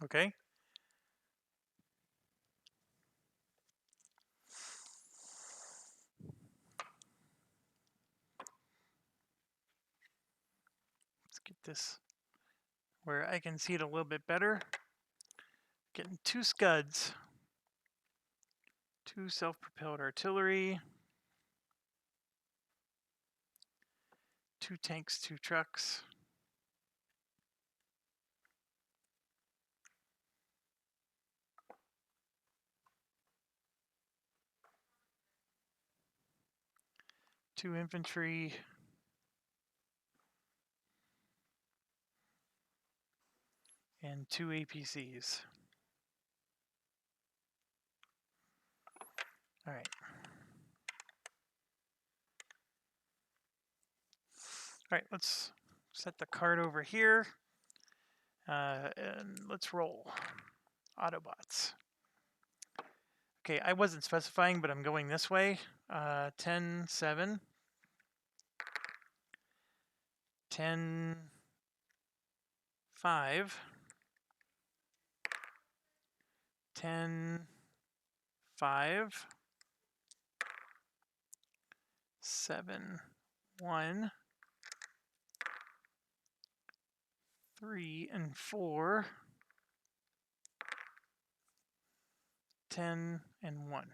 Okay. Let's get this where I can see it a little bit better. Getting 2 Scuds. 2 self-propelled artillery. 2 tanks, 2 trucks. Two infantry. And 2 APCs. All right. All right, let's set the card over here. And let's roll. Autobots. Okay, I wasn't specifying, but I'm going this way. 10, 7. 10, 5. 10, 5. 7, 1. 3 and 4. 10 and 1.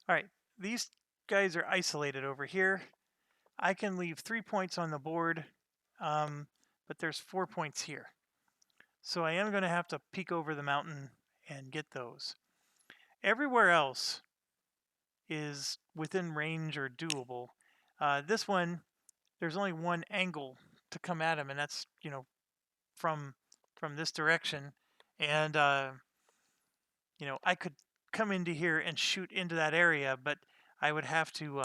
All right, these guys are isolated over here. I can leave 3 points on the board, but there's 4 points here. So I am going to have to peek over the mountain and get those. Everywhere else is within range or doable. This one, there's only one angle to come at him, and that's, you know, from this direction. And you know, I could come into here and shoot into that area, but I would have to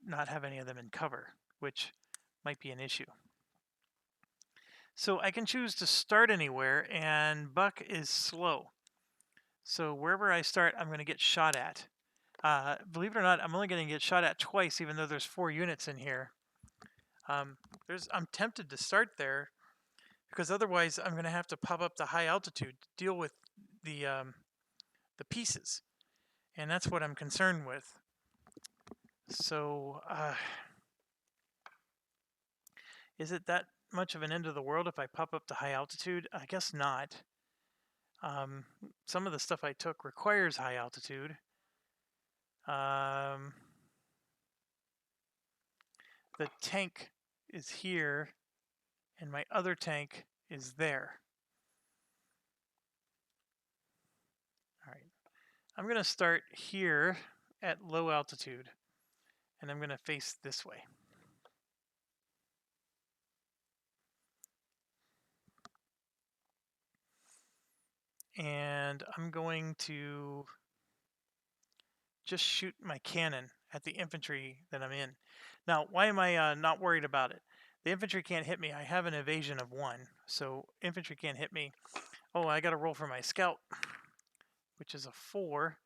not have any of them in cover, which might be an issue. So I can choose to start anywhere, and Buck is slow. So wherever I start, I'm going to get shot at. Believe it or not, I'm only going to get shot at twice, even though there's 4 units in here. I'm tempted to start there, because otherwise I'm going to have to pop up the high altitude to deal with the pieces, and that's what I'm concerned with. So is it that much of an end of the world if I pop up to high altitude? I guess not. Some of the stuff I took requires high altitude. The tank is here, and my other tank is there. All right. I'm going to start here at low altitude, and I'm going to face this way. And I'm going to just shoot my cannon at the infantry that I'm in. Now, why am I not worried about it? The infantry can't hit me. I have an evasion of 1, so infantry can't hit me. Oh, I got to roll for my scout, which is a 4.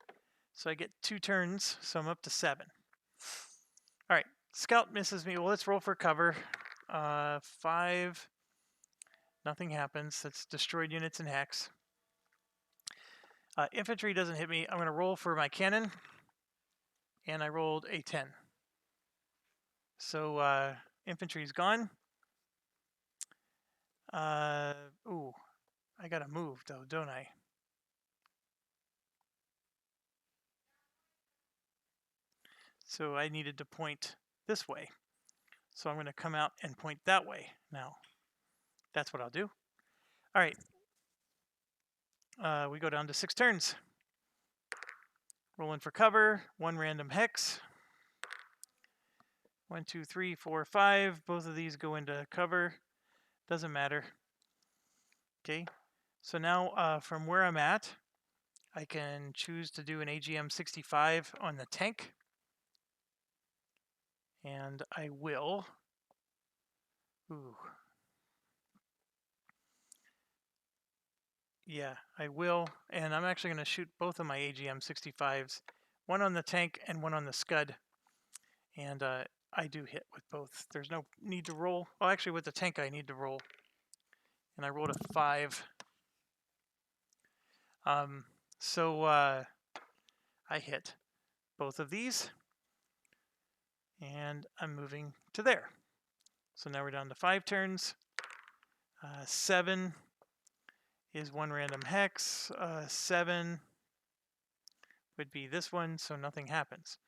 So I get 2 turns, so I'm up to 7. All right, scout misses me. Well, let's roll for cover. 5. Nothing happens. That's destroyed units in hex. Infantry doesn't hit me. I'm going to roll for my cannon, and I rolled a 10. So infantry's gone. Ooh, I gotta move though, don't I? So I needed to point this way. So I'm going to come out and point that way now. That's what I'll do. All right. We go down to 6 turns. Rolling for cover. 1 random hex. 1, 2, 3, 4, 5. Both of these go into cover. Doesn't matter. Okay. So now from where I'm at, I can choose to do an AGM 65 on the tank. And I will. Ooh. Yeah, I will. And I'm actually going to shoot both of my AGM 65s, one on the tank and one on the Scud. And I do hit with both. There's no need to roll. Oh, actually, with the tank, I need to roll. And I rolled a 5. So I hit both of these. And I'm moving to there. So now we're down to 5 turns. 7 is 1 random hex. 7 would be this one, so nothing happens.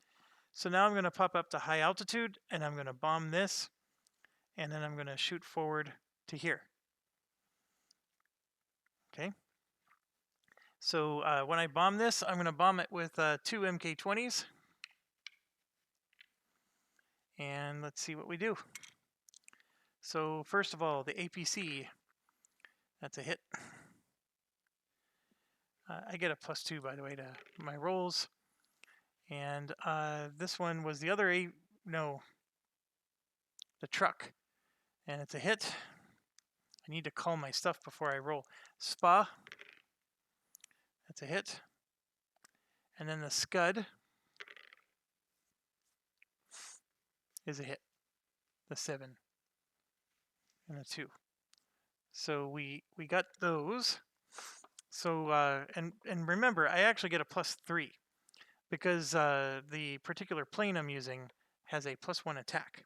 So now I'm going to pop up to high altitude, and I'm going to bomb this, and then I'm going to shoot forward to here. Okay. So when I bomb this, I'm going to bomb it with 2 MK20s. And let's see what we do. So first of all, the APC, that's a hit. I get a +2, by the way, to my rolls. And this one was the other the truck. And it's a hit. I need to call my stuff before I roll. Spa, that's a hit. And then the Scud is a hit. The 7 and the 2. So we got those. So and remember, I actually get a +3 because the particular plane I'm using has a +1 attack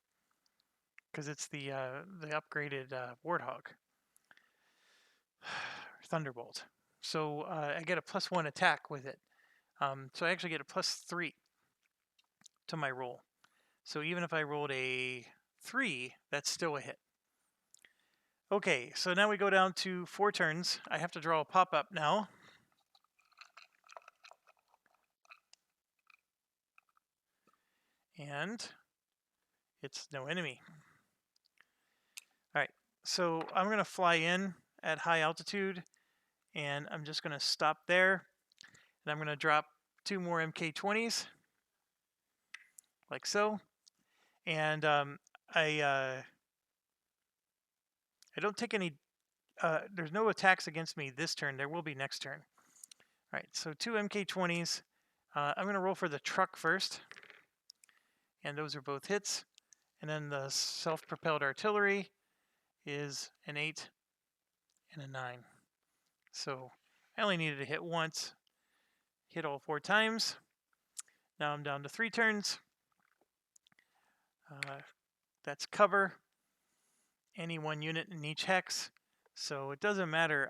because it's the upgraded Warthog Thunderbolt. So I get a +1 attack with it. So I actually get a +3 to my roll. So even if I rolled a 3, that's still a hit. Okay, so now we go down to 4 turns. I have to draw a pop-up now. And it's no enemy. All right, so I'm going to fly in at high altitude, and I'm just going to stop there. And I'm going to drop 2 more MK20s, like so. And I don't take any, there's no attacks against me this turn. There will be next turn. All right, so 2 MK20s. I'm going to roll for the truck first. And those are both hits. And then the self-propelled artillery is an 8 and a 9. So I only needed to hit once. Hit all 4 times. Now I'm down to 3 turns. That's cover. Any 1 unit in each hex. So it doesn't matter.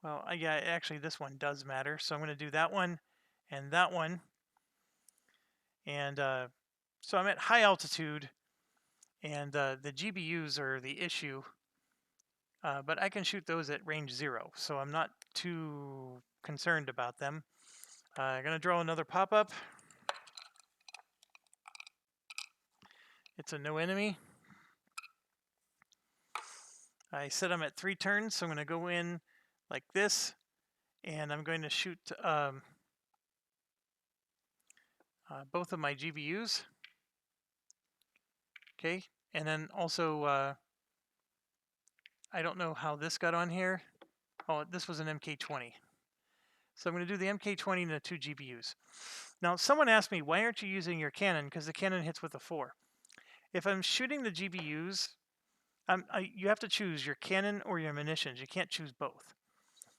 Well, yeah, actually this one does matter. So I'm going to do that one and that one. And so I'm at high altitude, and the GBUs are the issue. But I can shoot those at range 0, so I'm not too concerned about them. I'm going to draw another pop-up. It's a no enemy. I said I'm at 3 turns, so I'm going to go in like this, and I'm going to shoot both of my GBUs. Okay, and then also, I don't know how this got on here. Oh, this was an MK20. So I'm going to do the MK20 and the 2 GBUs. Now, someone asked me, why aren't you using your cannon? Because the cannon hits with a 4. If I'm shooting the GBUs, you have to choose your cannon or your munitions. You can't choose both.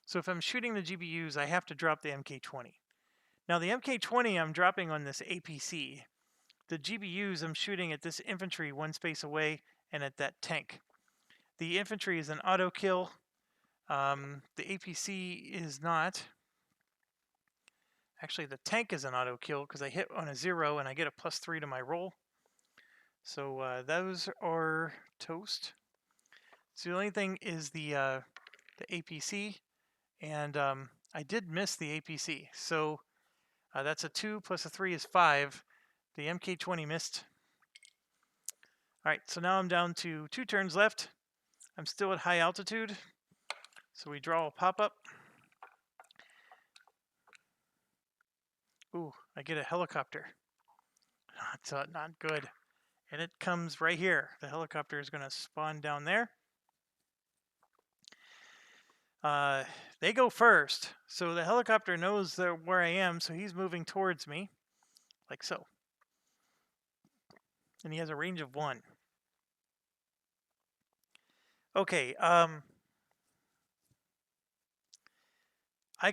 So if I'm shooting the GBUs, I have to drop the MK20. Now, the MK20 I'm dropping on this APC. The GBUs I'm shooting at this infantry 1 space away and at that tank. The infantry is an auto kill. The APC is not. Actually, the tank is an auto kill because I hit on a 0 and I get a +3 to my roll. So those are toast. So the only thing is the APC, and I did miss the APC. So that's a 2 plus a 3 is 5. The MK20 missed. All right, so now I'm down to 2 turns left. I'm still at high altitude. So we draw a pop-up. Ooh, I get a helicopter. That's not good. And it comes right here. The helicopter is going to spawn down there. They go first. So the helicopter knows where I am, so he's moving towards me, like so. And he has a range of 1. Okay, I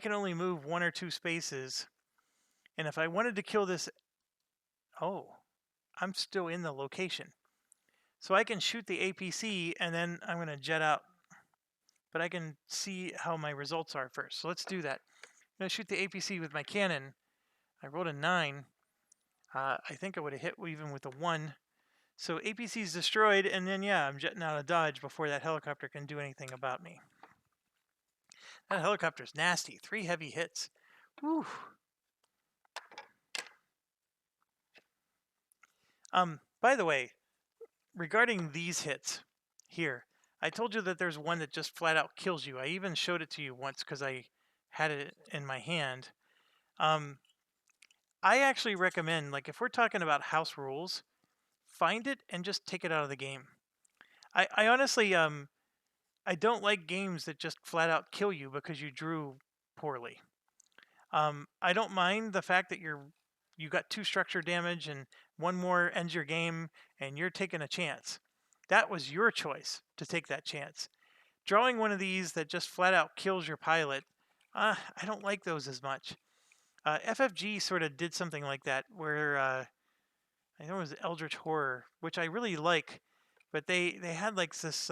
can only move 1 or 2 spaces. And if I wanted to kill this... Oh, I'm still in the location. So I can shoot the APC, and then I'm going to jet out. But I can see how my results are first. So let's do that. I'm going to shoot the APC with my cannon. I rolled a 9. I think I would have hit even with a 1. So APC is destroyed, and then, yeah, I'm jetting out of Dodge before that helicopter can do anything about me. That helicopter's nasty. 3 heavy hits. Whew. By the way, regarding these hits here, I told you that there's one that just flat out kills you. I even showed it to you once because I had it in my hand. I actually recommend, like, if we're talking about house rules, find it and just take it out of the game. I honestly, I don't like games that just flat out kill you because you drew poorly. I don't mind the fact that you got 2 structure damage and 1 more ends your game and you're taking a chance. That was your choice to take that chance. Drawing one of these that just flat out kills your pilot, I don't like those as much. FFG sort of did something like that where I know it was Eldritch Horror, which I really like, but they had like this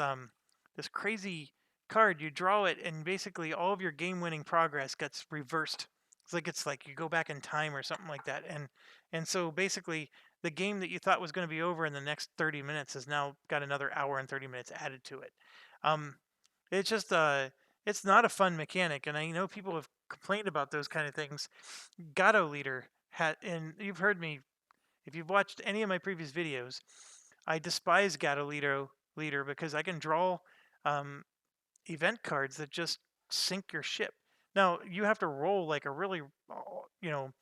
crazy card. You draw it, and basically all of your game-winning progress gets reversed. It's like you go back in time or something like that. And so basically the game that you thought was going to be over in the next 30 minutes has now got another hour and 30 minutes added to it. Um, it's just it's not a fun mechanic, and I know people have complained about those kind of things. Gato Leader had, and you've heard me if you've watched any of my previous videos. I despise Gato Leader because I can draw um, event cards that just sink your ship. Now you have to roll like a really, you know,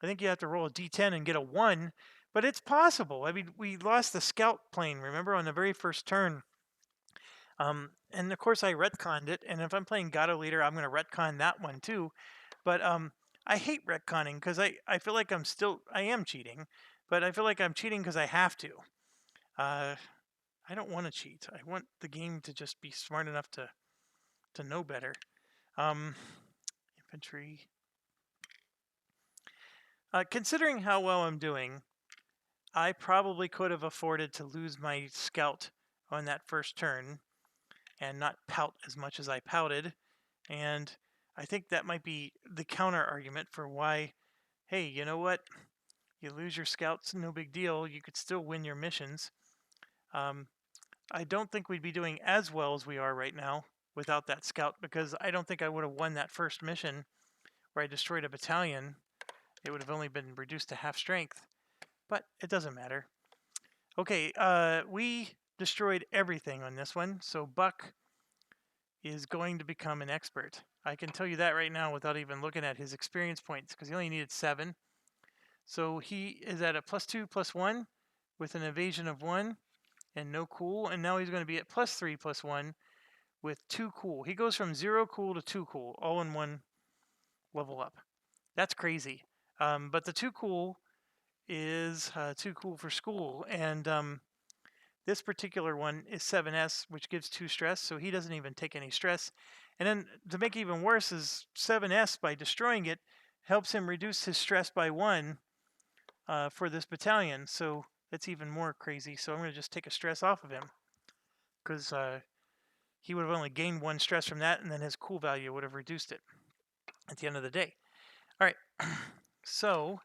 I think you have to roll a D10 and get a 1, but it's possible. I mean, we lost the scout plane, remember, on the very first turn. And of course I retconned it, and if I'm playing Gato Leader, I'm going to retcon that one too. But I hate retconning because I feel like I am cheating, but I feel like I'm cheating because I have to. Uh, I don't want to cheat. I want the game to just be smart enough to know better. Um, infantry. Considering how well I'm doing, I probably could have afforded to lose my scout on that first turn and not pout as much as I pouted. And I think that might be the counter argument for why, hey, you know what? You lose your scouts, no big deal. You could still win your missions. Um, I don't think we'd be doing as well as we are right now without that scout, because I don't think I would have won that first mission where I destroyed a battalion. It would have only been reduced to half strength, but it doesn't matter. Okay, we destroyed everything on this one, so Buck is going to become an expert. I can tell you that right now without even looking at his experience points, because he only needed 7. So he is at a +2/+1 with an evasion of 1 and no cool, and now he's going to be at +3/+1 with 2 cool. He goes from 0 cool to 2 cool, all in one level up. That's crazy. But the 2 cool is 2 cool for school, and this particular one is 7S, which gives 2 stress, so he doesn't even take any stress. And then to make it even worse is 7S, by destroying it, helps him reduce his stress by 1 for this battalion. So that's even more crazy. So I'm going to just take a stress off of him, because he would have only gained 1 stress from that, and then his cool value would have reduced it at the end of the day. All right, so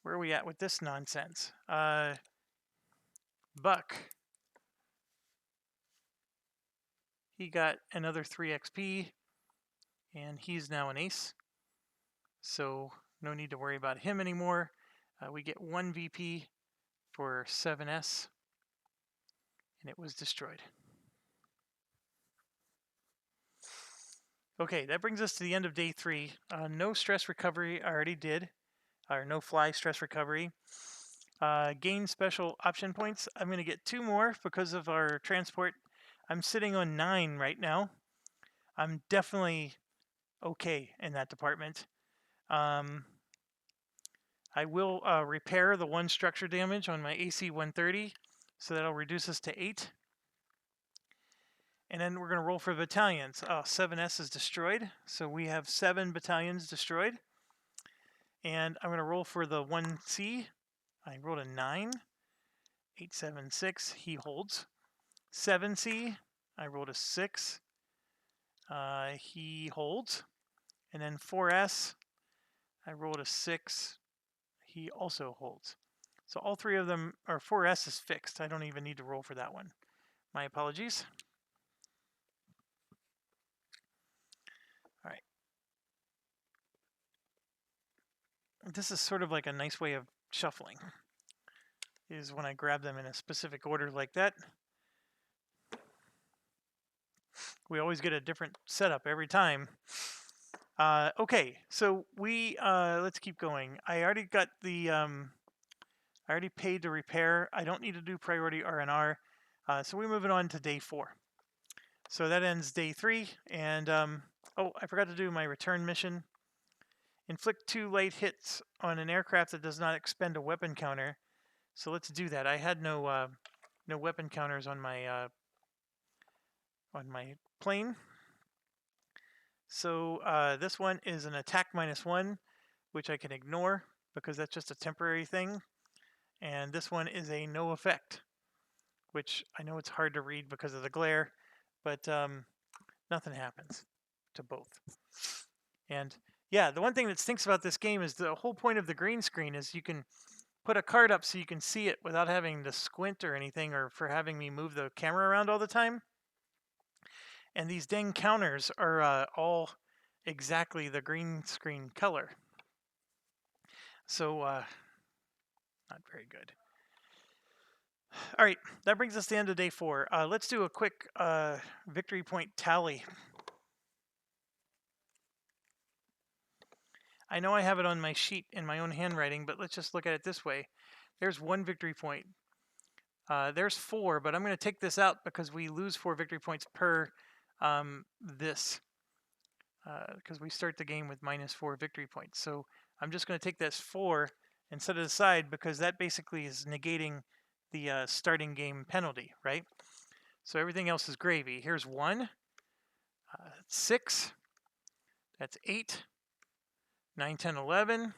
where are we at with this nonsense? Buck. He got another 3 XP, and he's now an ace. So no need to worry about him anymore. We get 1 VP for 7S, and it was destroyed. Okay, that brings us to the end of day 3. No stress recovery, I already did. Or no fly stress recovery. Gain special option points. I'm going to get 2 more because of our transport. I'm sitting on 9 right now. I'm definitely okay in that department. I will repair the 1 structure damage on my AC 130, so that'll reduce us to 8. And then we're going to roll for battalions. 7S is destroyed, so we have 7 battalions destroyed. And I'm going to roll for the 1C. I rolled a 9. 876, he holds. 7C, I rolled a 6. He holds. And then 4S, I rolled a 6. He also holds. So all 3 of them, or 4S is fixed. I don't even need to roll for that one. My apologies. All right. This is sort of like a nice way of shuffling, is when I grab them in a specific order like that. We always get a different setup every time. Okay, so we let's keep going. I already got the I already paid to repair. I don't need to do priority R&R. So we're moving on to day 4. So that ends day 3, and oh, I forgot to do my return mission. Inflict 2 light hits on an aircraft that does not expend a weapon counter. So let's do that. I had no weapon counters on my plane. So this one is an attack -1, which I can ignore because that's just a temporary thing. And this one is a no effect, which I know it's hard to read because of the glare, but nothing happens to both. And Yeah, the one thing that stinks about this game is the whole point of the green screen is you can put a card up so you can see it without having to squint or anything, or for having me move the camera around all the time. And these dang counters are all exactly the green screen color. So, not very good. All right, that brings us to the end of day 4. Let's do a quick victory point tally. I know I have it on my sheet in my own handwriting, but let's just look at it this way. There's 1 victory point. There's 4, but I'm going to take this out because we lose 4 victory points per this. Because we start the game with -4 victory points. So I'm just going to take this 4 and set it aside because that basically is negating the starting game penalty, right? So everything else is gravy. Here's 1, 6, that's 8, 9, 10, 11,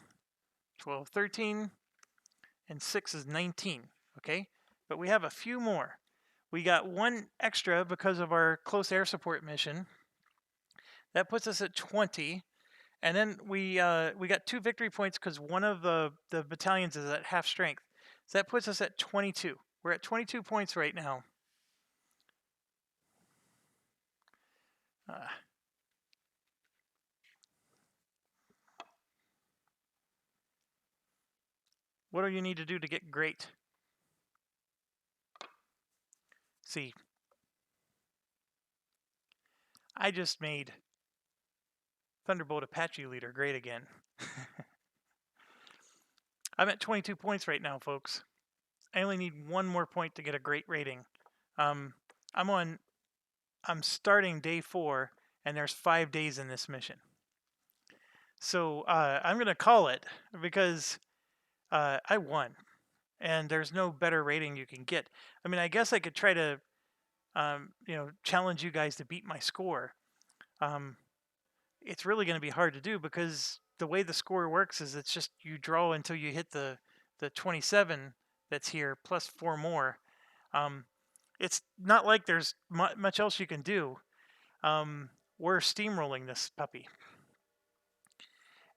12, 13, and 6 is 19, okay? But we have a few more. We got 1 extra because of our close air support mission. That puts us at 20. And then we got 2 victory points because one of the battalions is at half strength. So that puts us at 22. We're at 22 points right now. What do you need to do to get great? See, I just made Thunderbolt Apache Leader great again. I'm at 22 points right now, folks. I only need 1 more point to get a great rating. I'm starting day 4, and there's 5 days in this mission. So I'm gonna call it because I won, and there's no better rating you can get. I mean, I guess I could try to, challenge you guys to beat my score. It's really going to be hard to do because the way the score works is it's just you draw until you hit the 27 that's here plus 4 more. It's not like there's much else you can do. We're steamrolling this puppy.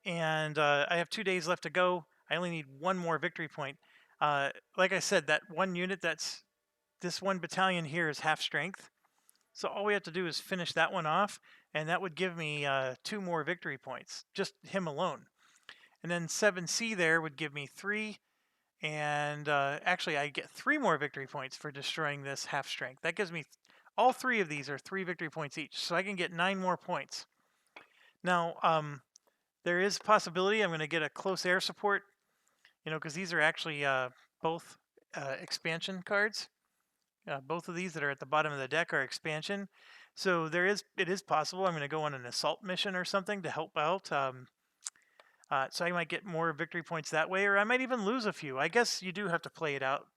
And I have 2 days left to go. I only need 1 more victory point. Like I said, that 1 unit, this 1 battalion here is half strength. So all we have to do is finish that one off, and that would give me 2 more victory points, just him alone. And then 7C there would give me 3, and actually I get 3 more victory points for destroying this half strength. That gives me, all 3 of these are 3 victory points each, so I can get 9 more points. Now, there is a possibility I'm going to get a close air support, because these are actually both expansion cards. Both of these that are at the bottom of the deck are expansion. So it is possible I'm going to go on an assault mission or something to help out. So I might get more victory points that way, or I might even lose a few. I guess you do have to play it out.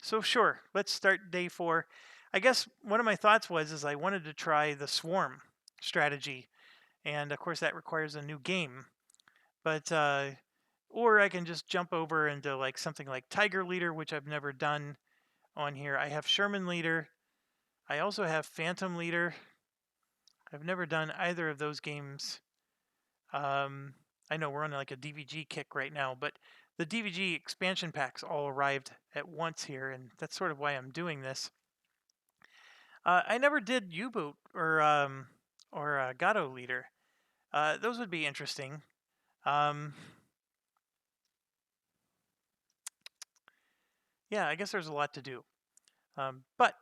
So sure, let's start day 4. I guess one of my thoughts is I wanted to try the swarm strategy. And of course that requires a new game. But, or I can just jump over into like something like Tiger Leader, which I've never done on here. I have Sherman Leader. I also have Phantom Leader. I've never done either of those games. I know we're on like a DVG kick right now, but the DVG expansion packs all arrived at once here, and that's sort of why I'm doing this. I never did U-Boot or Gato Leader. Those would be interesting. Yeah, I guess there's a lot to do. But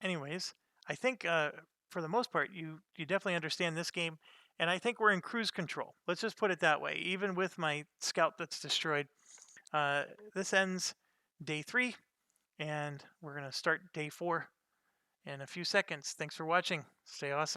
anyways, I think for the most part, you definitely understand this game, and I think we're in cruise control. Let's just put it that way. Even with my scout that's destroyed, this ends day 3, and we're going to start day 4 in a few seconds. Thanks for watching. Stay awesome.